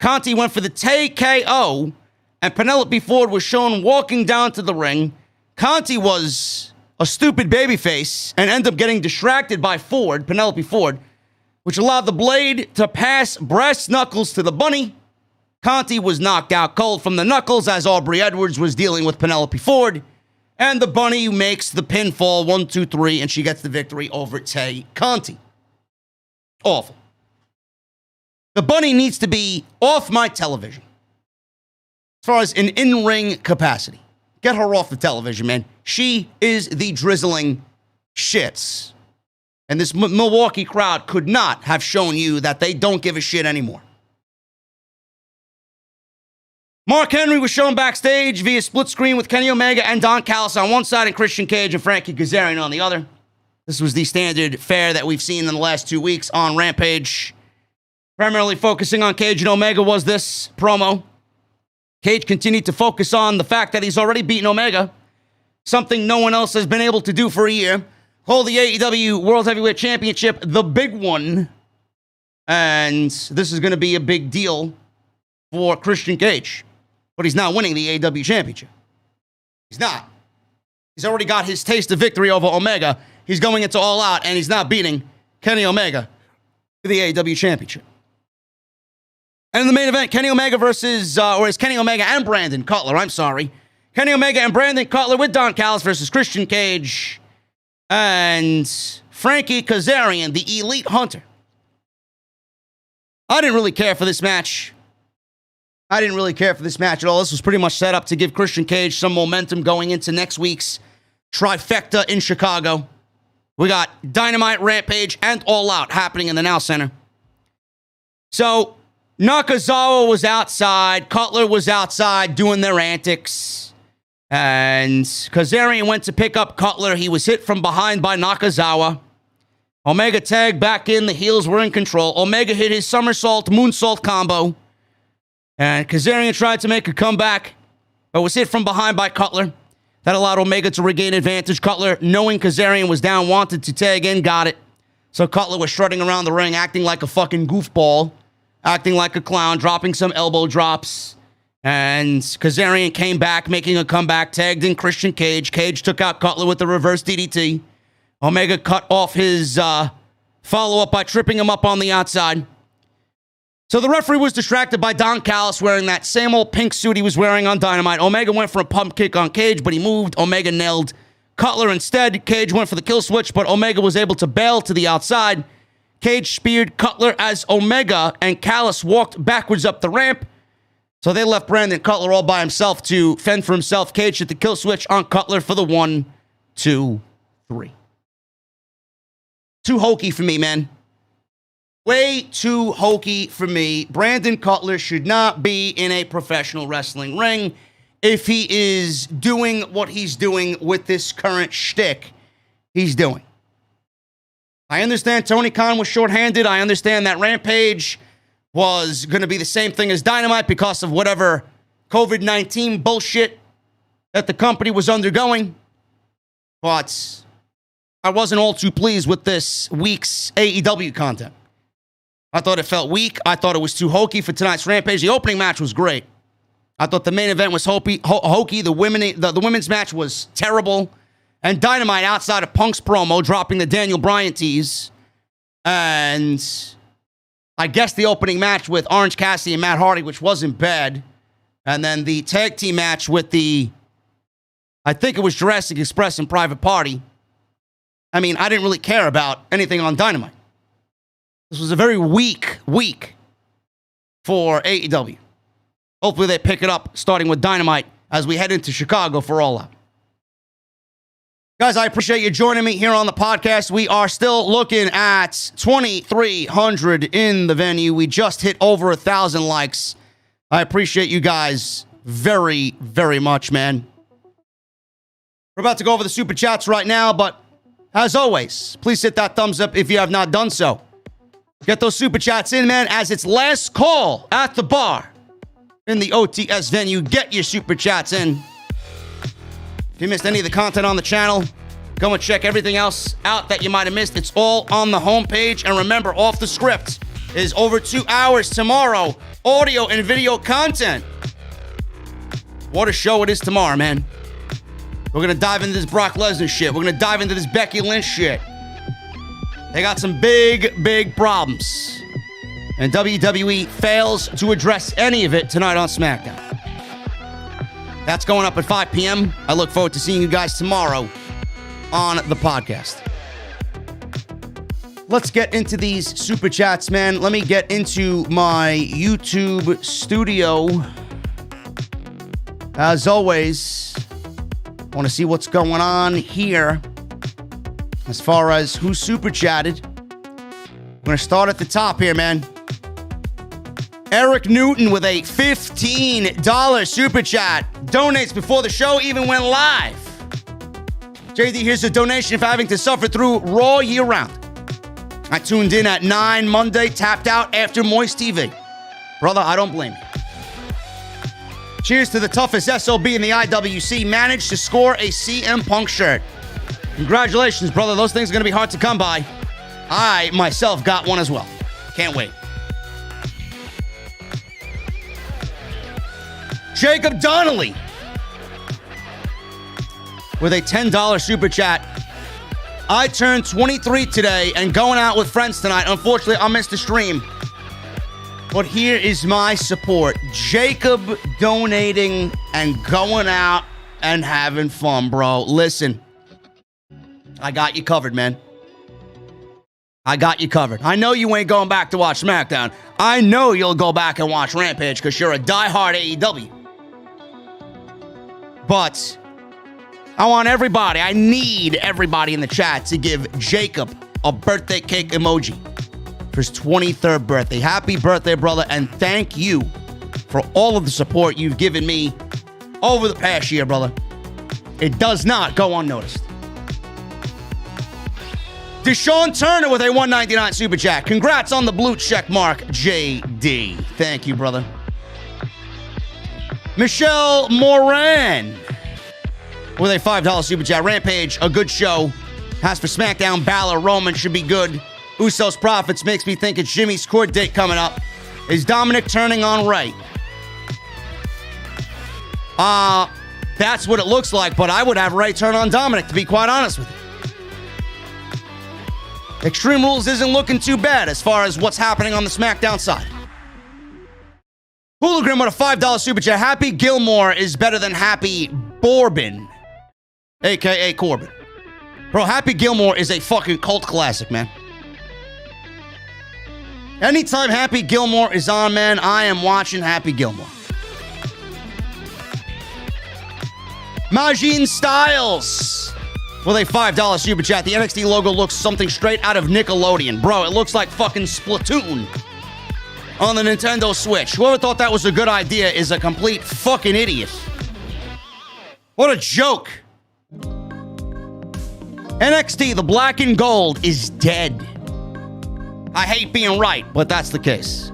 Conti went for the Tay KO, and Penelope Ford was shown walking down to the ring. Conti was a stupid babyface and ended up getting distracted by Ford, Penelope Ford, which allowed the blade to pass brass knuckles to the Bunny. Conti was knocked out cold from the knuckles as Aubrey Edwards was dealing with Penelope Ford. And the Bunny makes the pinfall 1, 2, 3, and she gets the victory over Tay Conti. Awful. The Bunny needs to be off my television. As far as an in-ring capacity. Get her off the television, man. She is the drizzling shits. And this Milwaukee crowd could not have shown you that they don't give a shit anymore. Mark Henry was shown backstage via split screen with Kenny Omega and Don Callis on one side and Christian Cage and Franke Kazarian on the other. This was the standard fare that we've seen in the last 2 weeks on Rampage. Primarily focusing on Cage and Omega was this promo. Cage continued to focus on the fact that he's already beaten Omega, something no one else has been able to do for a year. Hold the AEW World Heavyweight Championship, the big one. And this is going to be a big deal for Christian Cage. But he's not winning the AEW Championship. He's not. He's already got his taste of victory over Omega. He's going into All Out, and he's not beating Kenny Omega for the AEW Championship. And in the main event, Kenny Omega versus, Kenny Omega and Brandon Cutler, Kenny Omega and Brandon Cutler with Don Callis versus Christian Cage and Franke Kazarian, the Elite Hunter. I didn't really care for this match. At all. This was pretty much set up to give Christian Cage some momentum going into next week's trifecta in Chicago. We got Dynamite, Rampage, and All Out happening in the Now Center. So, Nakazawa was outside. Cutler was outside doing their antics. And Kazarian went to pick up Cutler. He was hit from behind by Nakazawa. Omega tagged back in. The heels were in control. Omega hit his somersault, moonsault combo. And Kazarian tried to make a comeback, but was hit from behind by Cutler. That allowed Omega to regain advantage. Cutler, knowing Kazarian was down, wanted to tag in, got it. So Cutler was strutting around the ring, acting like a fucking goofball, acting like a clown, dropping some elbow drops. And Kazarian came back, making a comeback, tagged in Christian Cage. Cage took out Cutler with the reverse DDT. Omega cut off his follow-up by tripping him up on the outside. So the referee was distracted by Don Callis wearing that same old pink suit he was wearing on Dynamite. Omega went for a pump kick on Cage, but he moved. Omega nailed Cutler instead. Cage went for the kill switch, but Omega was able to bail to the outside. Cage speared Cutler as Omega and Callis walked backwards up the ramp. So they left Brandon Cutler all by himself to fend for himself. Cage hit the kill switch on Cutler for the 1, 2, 3. Too hokey for me, man. Way too hokey for me. Brandon Cutler should not be in a professional wrestling ring. if he is doing what he's doing with this current shtick he's doing. I understand Tony Khan was shorthanded. I understand that Rampage was going to be the same thing as Dynamite because of whatever COVID-19 bullshit that the company was undergoing. But I wasn't all too pleased with this week's AEW content. I thought it felt weak. I thought it was too hokey for tonight's Rampage. The opening match was great. I thought the main event was hokey. The women's match was terrible. And Dynamite, outside of Punk's promo, dropping the Daniel Bryan tease. And I guess the opening match with Orange Cassidy and Matt Hardy, which wasn't bad. And then the tag team match with I think it was Jurassic Express and Private Party. I mean, I didn't really care about anything on Dynamite. This was a very weak week for AEW. Hopefully they pick it up, starting with Dynamite, as we head into Chicago for All Out. Guys, I appreciate you joining me here on the podcast. We are still looking at 2,300 in the venue. We just hit over 1,000 likes. I appreciate you guys very, very much, man. We're about to go over the super chats right now, but as always, please hit that thumbs up if you have not done so. Get those super chats in, man, as it's last call at the bar in the OTS venue. Get your super chats in. If you missed any of the content on the channel, go and check everything else out that you might have missed. It's all on the homepage. And remember, Off the Script is over 2 hours tomorrow. Audio and video content. What a show it is tomorrow, man. We're going to dive into this Brock Lesnar shit. We're going to dive into this Becky Lynch shit. They got some big, big problems. And WWE fails to address any of it tonight on SmackDown. That's going up at 5 p.m. I look forward to seeing you guys tomorrow on the podcast. Let's get into these super chats, man. Let me get into my YouTube studio. As always, I want to see what's going on here as far as who super chatted. We're going to start at the top here, man. Eric Newton with a $15 super chat. Donates before the show even went live. JD, here's a donation for having to suffer through Raw year-round. I tuned in at 9 Monday, tapped out after Moist TV. Brother, I don't blame you. Cheers to the toughest SOB in the IWC. Managed to score a CM Punk shirt. Congratulations, brother. Those things are going to be hard to come by. I, myself, got one as well. Can't wait. Jacob Donnelly with a $10 super chat. I turned 23 today and going out with friends tonight. Unfortunately, I missed the stream. But here is my support. Jacob donating and going out and having fun, bro. Listen, I got you covered, man. I got you covered. I know you ain't going back to watch SmackDown. I know you'll go back and watch Rampage because you're a diehard AEW. But I want everybody, I need everybody in the chat to give Jacob a birthday cake emoji for his 23rd birthday. Happy birthday, brother, and thank you for all of the support you've given me over the past year, brother. It does not go unnoticed. Deshaun Turner with a $1.99 super chat. Congrats on the blue check mark, JD. Thank you, brother. Michelle Moran with a $5 super chat. Rampage, a good show. As for SmackDown, Balor, Roman should be good. Usos Profits makes me think it's Jimmy's court date coming up. Is Dominic turning on Ray? That's what it looks like, but I would have Ray turn on Dominic, to be quite honest with you. Extreme Rules isn't looking too bad as far as what's happening on the SmackDown side. Hooligan with a $5 super chat. Happy Gilmore is better than Happy Bourbon, a.k.a. Corbin. Bro, Happy Gilmore is a fucking cult classic, man. Anytime Happy Gilmore is on, man, I am watching Happy Gilmore. Majin Styles with a $5 super chat. The NXT logo looks something straight out of Nickelodeon. Bro, it looks like fucking Splatoon on the Nintendo Switch. Whoever thought that was a good idea is a complete fucking idiot. What a joke. NXT, the black and gold, is dead. I hate being right, but that's the case.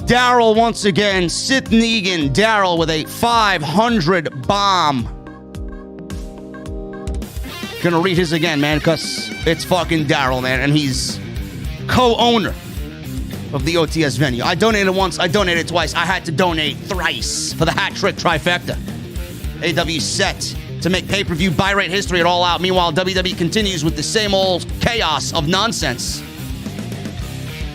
Daryl once again, Sith Negan, Daryl with a 500 bomb. Gonna read his again, man, because it's fucking Daryl, man, and he's co-owner of the OTS venue. I donated once, I donated twice, I had to donate thrice for the hat trick trifecta. AW set to make pay-per-view buy rate history at All Out. Meanwhile, WWE continues with the same old chaos of nonsense.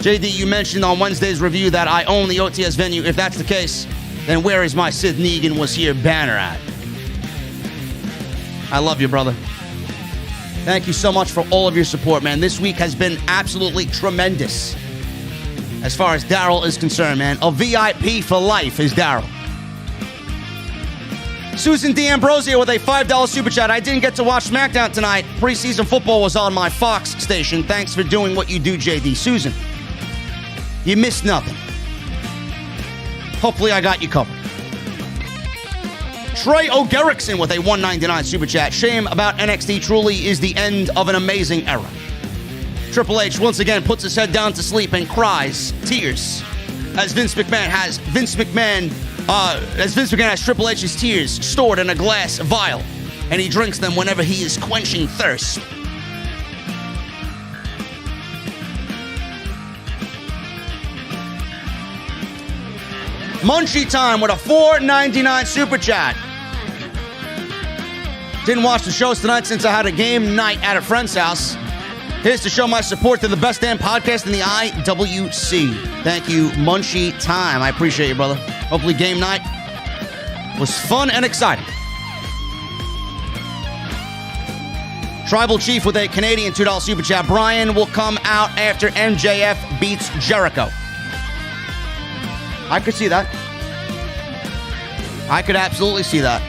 JD, you mentioned on Wednesday's review that I own the OTS venue. If that's the case, then where is my Sith Negan was here banner at? I love you, brother. Thank you so much for all of your support, man. This week has been absolutely tremendous. As far as Daryl is concerned, man. A VIP for life is Daryl. Susan D'Ambrosio with a $5 super chat. I didn't get to watch SmackDown tonight. Preseason football was on my Fox station. Thanks for doing what you do, JD. Susan, you missed nothing. Hopefully I got you covered. Trey O'Gerrickson with a $1.99 super chat. Shame about NXT. Truly is the end of an amazing era. Triple H once again puts his head down to sleep and cries tears as Vince McMahon has Triple H's tears stored in a glass vial, and he drinks them whenever he is quenching thirst. Munchie Time with a $4.99 super chat. Didn't watch the shows tonight since I had a game night at a friend's house. Here's to show my support to the best damn podcast in the IWC. Thank you, Munchie Time. I appreciate you, brother. Hopefully game night was fun and exciting. Tribal Chief with a Canadian $2 super chat. Bryan will come out after MJF beats Jericho. I could see that. I could absolutely see that.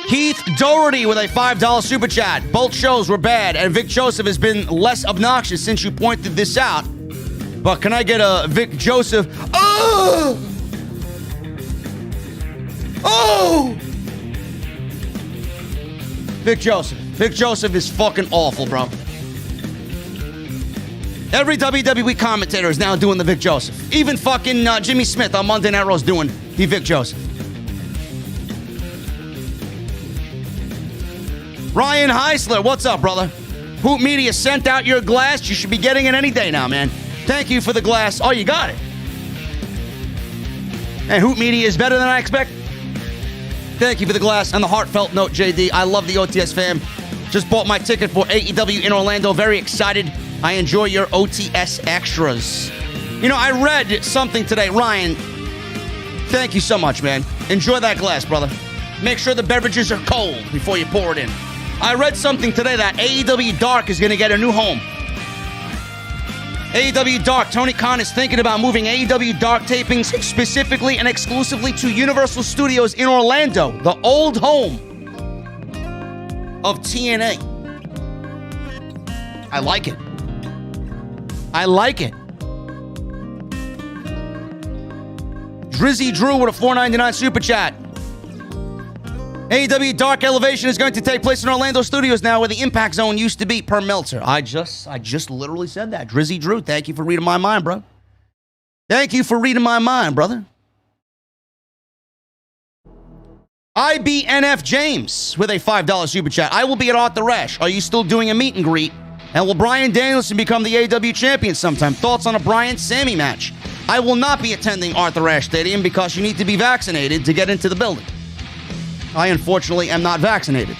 Keith Doherty with a $5 super chat. Both shows were bad, and Vic Joseph has been less obnoxious since you pointed this out. But can I get a Vic Joseph? Oh! Oh! Vic Joseph. Vic Joseph is fucking awful, bro. Every WWE commentator is now doing the Vic Joseph. Even fucking Jimmy Smith on Monday Night Raw is doing the Vic Joseph. Ryan Heisler, what's up, brother? Hoop Media sent out your glass. You should be getting it any day now, man. Thank you for the glass. Oh, you got it. And Hoop Media is better than I expect. Thank you for the glass. And the heartfelt note, JD. I love the OTS fam. Just bought my ticket for AEW in Orlando. Very excited. I enjoy your OTS extras. You know, I read something today. Ryan, thank you so much, man. Enjoy that glass, brother. Make sure the beverages are cold before you pour it in. I read something today that AEW Dark is going to get a new home. AEW Dark, Tony Khan is thinking about moving AEW Dark tapings specifically and exclusively to Universal Studios in Orlando, the old home of TNA. I like it. I like it. Drizzy Drew with a $4.99 super chat. AEW Dark Elevation is going to take place in Orlando Studios now, where the Impact Zone used to be, per Meltzer. I just literally said that. Drizzy Drew, thank you for reading my mind, bro. Thank you for reading my mind, brother. IBNF James with a $5 super chat. I will be at Arthur Ashe. Are you still doing a meet and greet? And will Bryan Danielson become the AEW champion sometime? Thoughts on a Bryan-Sammy match? I will not be attending Arthur Ashe Stadium because you need to be vaccinated to get into the building. I, unfortunately, am not vaccinated.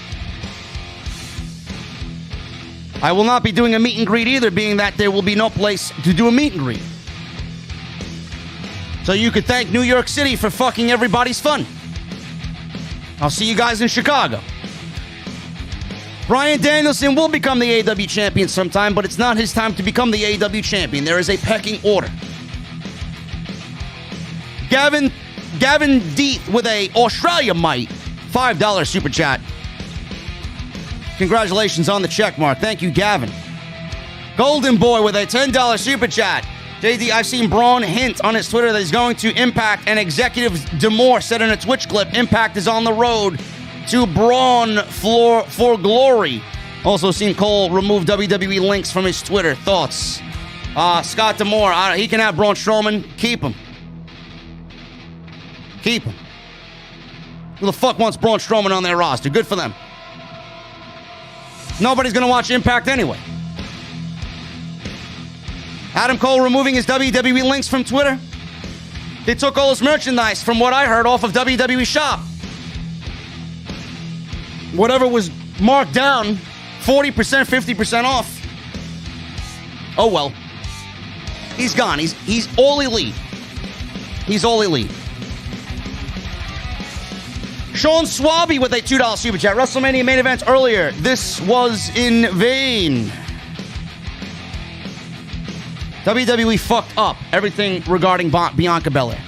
I will not be doing a meet and greet either, being that there will be no place to do a meet and greet. So you could thank New York City for fucking everybody's fun. I'll see you guys in Chicago. Bryan Danielson will become the AEW champion sometime, but it's not his time to become the AEW champion. There is a pecking order. Gavin Deeth with a Australia Mite $5 super chat. Congratulations on the check mark. Thank you, Gavin. Golden Boy with a $10 super chat. JD, I've seen Braun hint on his Twitter that he's going to Impact, and Executive D'Amore said in a Twitch clip, Impact is on the road to Braun for glory. Also seen Cole remove WWE links from his Twitter. Thoughts? Scott D'Amore, he can have Braun Strowman. Keep him. Keep him. Who the fuck wants Braun Strowman on their roster? Good for them. Nobody's going to watch Impact anyway. Adam Cole removing his WWE links from Twitter. They took all his merchandise, from what I heard, off of WWE Shop. Whatever was marked down, 40%, 50% off. Oh well. He's gone. He's all elite. He's all elite. Sean Swaby with a $2 super chat. WrestleMania main event earlier. This was in vain. WWE fucked up everything regarding Bianca Belair.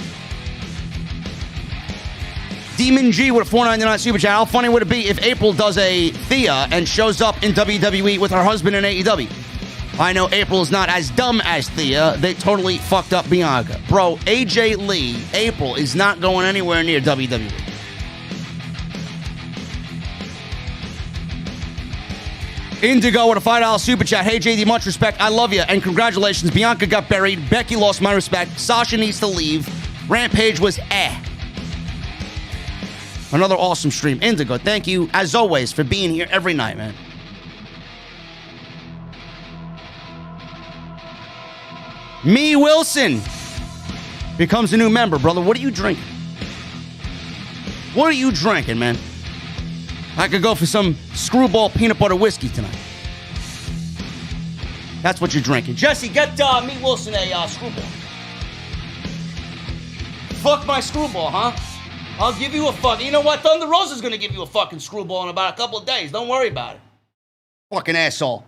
Demon G with a $4.99 super chat. How funny would it be if April does a Thea and shows up in WWE with her husband in AEW? I know April is not as dumb as Thea. They totally fucked up Bianca. Bro, AJ Lee, April is not going anywhere near WWE. Indigo with a $5 super chat. Hey, JD, much respect. I love you. And congratulations. Bianca got buried. Becky lost my respect. Sasha needs to leave. Rampage was Another awesome stream. Indigo, thank you, as always, for being here every night, man. Me Wilson becomes a new member, brother. What are you drinking? What are you drinking, man? I could go for some Screwball peanut butter whiskey tonight. That's what you're drinking. Jesse, get me Wilson a Screwball. Fuck my Screwball, huh? I'll give you a fuck. You know what? Thunder Rosa's gonna give you a fucking Screwball in about a couple of days. Don't worry about it. Fucking asshole.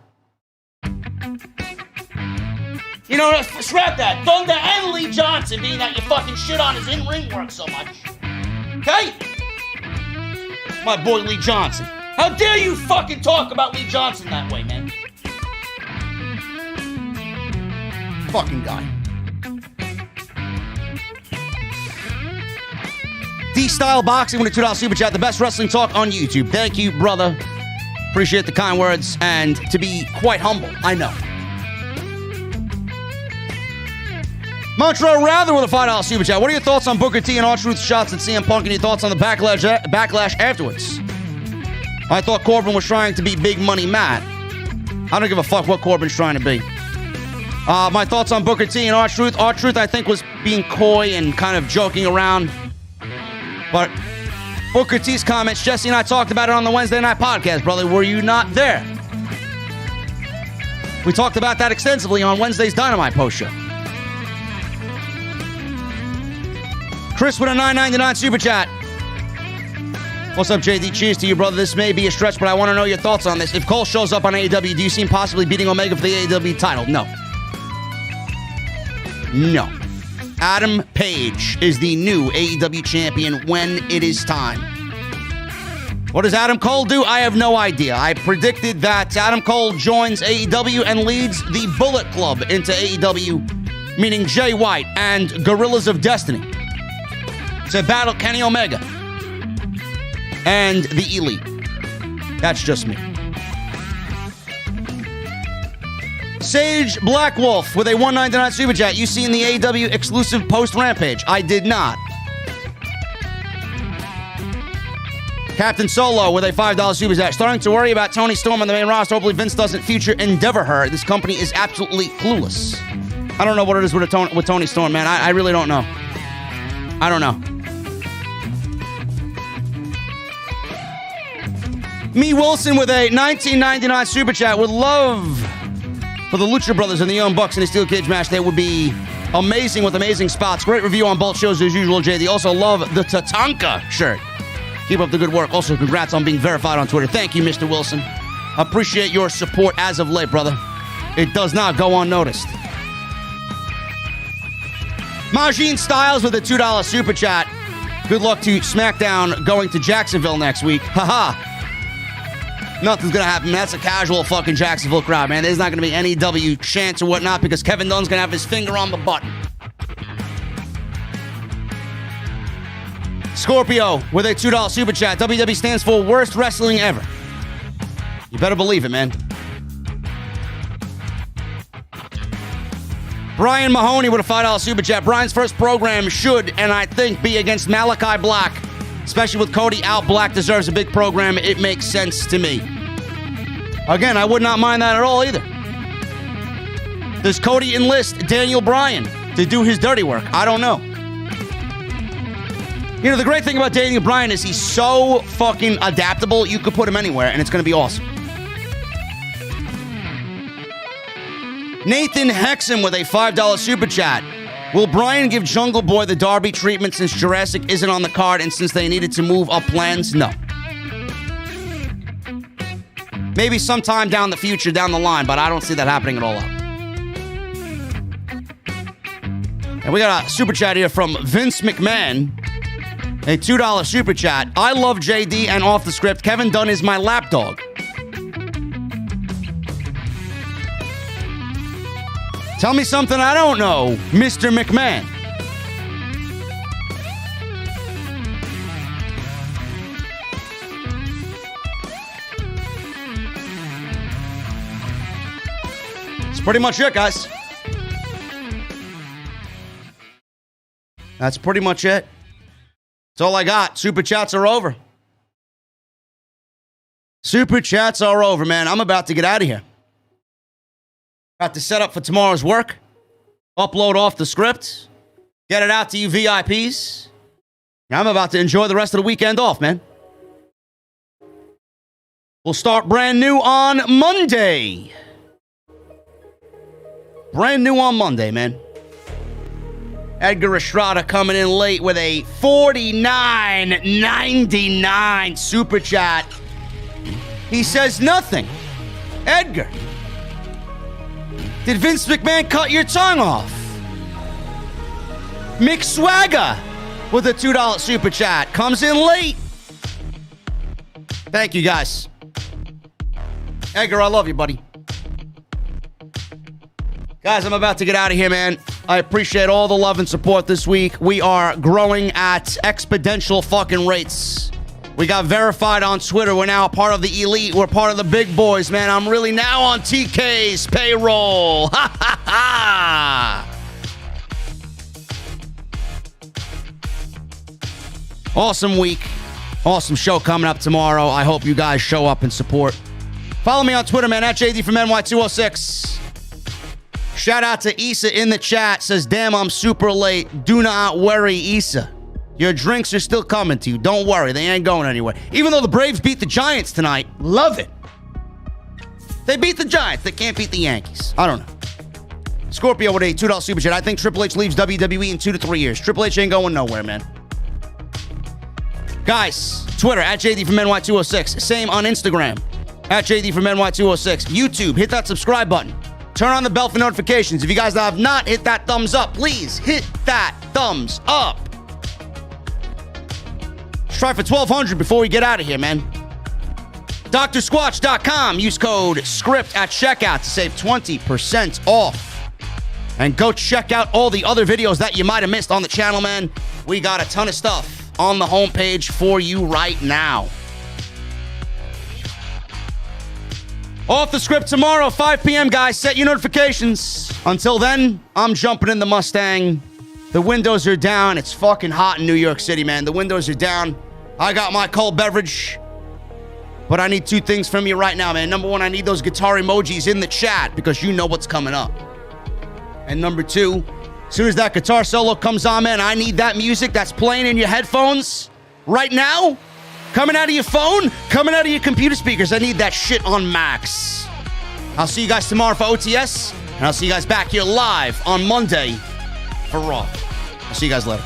You know, scrap that. Thunder and Lee Johnson, being that you fucking shit on his in-ring work so much. Okay? My boy Lee Johnson. How dare you fucking talk about Lee Johnson that way, man? Fucking guy. D-Style Boxing with a $2 super chat. The best wrestling talk on YouTube. Thank you, brother. Appreciate the kind words and to be quite humble. I know. Montreal Rather with a $5 super chat. What are your thoughts on Booker T and R-Truth's shots at CM Punk and your thoughts on the backlash afterwards? I thought Corbin was trying to be Big Money Matt. I don't give a fuck what Corbin's trying to be. My thoughts on Booker T and R-Truth. R-Truth, I think, was being coy and kind of joking around. But Booker T's comments, Jesse and I talked about it on the Wednesday night podcast, brother. Were you not there? We talked about that extensively on Wednesday's Dynamite post show. Chris with a $9.99 super chat. What's up, JD? Cheers to you, brother. This may be a stretch, but I want to know your thoughts on this. If Cole shows up on AEW, do you see him possibly beating Omega for the AEW title? No. No. Adam Page is the new AEW champion when it is time. What does Adam Cole do? I have no idea. I predicted that Adam Cole joins AEW and leads the Bullet Club into AEW, meaning Jay White and Gorillas of Destiny, to battle Kenny Omega and the Elite. That's just me. Sage Blackwolf with a $1.99 super chat. You seen the AEW exclusive post-Rampage? I did not. Captain Solo with a $5 super chat. Starting to worry about Toni Storm on the main roster. Hopefully Vince doesn't future endeavor her. This company is absolutely clueless. I don't know what it is with Toni Storm, man. I really don't know. I don't know. Me Wilson with a $19.99 super chat. Would love for the Lucha Brothers and the Young Bucks in a steel cage match. They would be amazing with amazing spots. Great review on both shows as usual, JD. Also love the Tatanka shirt. Keep up the good work. Also, congrats on being verified on Twitter. Thank you, Mr. Wilson. Appreciate your support as of late, brother. It does not go unnoticed. Majin Styles with a $2 super chat. Good luck to SmackDown going to Jacksonville next week. Haha. Nothing's going to happen. That's a casual fucking Jacksonville crowd, man. There's not going to be any W chance or whatnot because Kevin Dunn's going to have his finger on the button. Scorpio with a $2 super chat. WWE stands for worst wrestling ever. You better believe it, man. Brian Mahoney with a $5 super chat. Brian's first program should, and I think, be against Malachi Black. Especially with Cody out, Black deserves a big program. It makes sense to me. Again, I would not mind that at all either. Does Cody enlist Daniel Bryan to do his dirty work? I don't know. You know, the great thing about Daniel Bryan is he's so fucking adaptable, you could put him anywhere, and it's going to be awesome. Nathan Hexam with a $5 super chat. Will Bryan give Jungle Boy the Darby treatment since Jurassic isn't on the card and since they needed to move up plans? No. Maybe sometime down the future, down the line, but I don't see that happening at all. And we got a super chat here from Vince McMahon. A $2 super chat. I love JD and off the script. Kevin Dunn is my lapdog. Tell me something I don't know, Mr. McMahon. That's pretty much it, guys. That's pretty much it. That's all I got. Super chats are over. Super chats are over, man. I'm about to get out of here. Got to set up for tomorrow's work. Upload off the script. Get it out to you VIPs. I'm about to enjoy the rest of the weekend off, man. We'll start brand new on Monday. Brand new on Monday, man. Edgar Estrada coming in late with a $49.99 super chat. He says nothing. Edgar, did Vince McMahon cut your tongue off? Mick Swagger with a $2 super chat comes in late. Thank you, guys. Edgar, I love you, buddy. Guys, I'm about to get out of here, man. I appreciate all the love and support this week. We are growing at exponential fucking rates. We got verified on Twitter. We're now a part of the elite. We're part of the big boys, man. I'm really now on TK's payroll. Ha, ha, ha. Awesome week. Awesome show coming up tomorrow. I hope you guys show up and support. Follow me on Twitter, man, at JD from NY206. Shout out to Issa in the chat. Says, damn, I'm super late. Do not worry, Issa. Your drinks are still coming to you. Don't worry. They ain't going anywhere. Even though the Braves beat the Giants tonight. Love it. They beat the Giants. They can't beat the Yankees. I don't know. Scorpio with a $2 super chat. I think Triple H leaves WWE in 2 to 3 years. Triple H ain't going nowhere, man. Guys, Twitter, at JD from NY206. Same on Instagram, at JD from NY206. YouTube, hit that subscribe button. Turn on the bell for notifications. If you guys have not hit that thumbs up, please hit that thumbs up. Let's try for 1,200 before we get out of here, man. DrSquatch.com. Use code SCRIPT at checkout to save 20% off. And go check out all the other videos that you might have missed on the channel, man. We got a ton of stuff on the homepage for you right now. Off the script tomorrow, 5 p.m., guys. Set your notifications. Until then, I'm jumping in the Mustang. The windows are down. It's fucking hot in New York City, man. The windows are down. I got my cold beverage. But I need 2 things from you right now, man. Number 1, I need those guitar emojis in the chat because you know what's coming up. And number 2, as soon as that guitar solo comes on, man, I need that music that's playing in your headphones right now. Coming out of your phone, coming out of your computer speakers. I need that shit on max. I'll see you guys tomorrow for OTS, and I'll see you guys back here live on Monday for Raw. I'll see you guys later.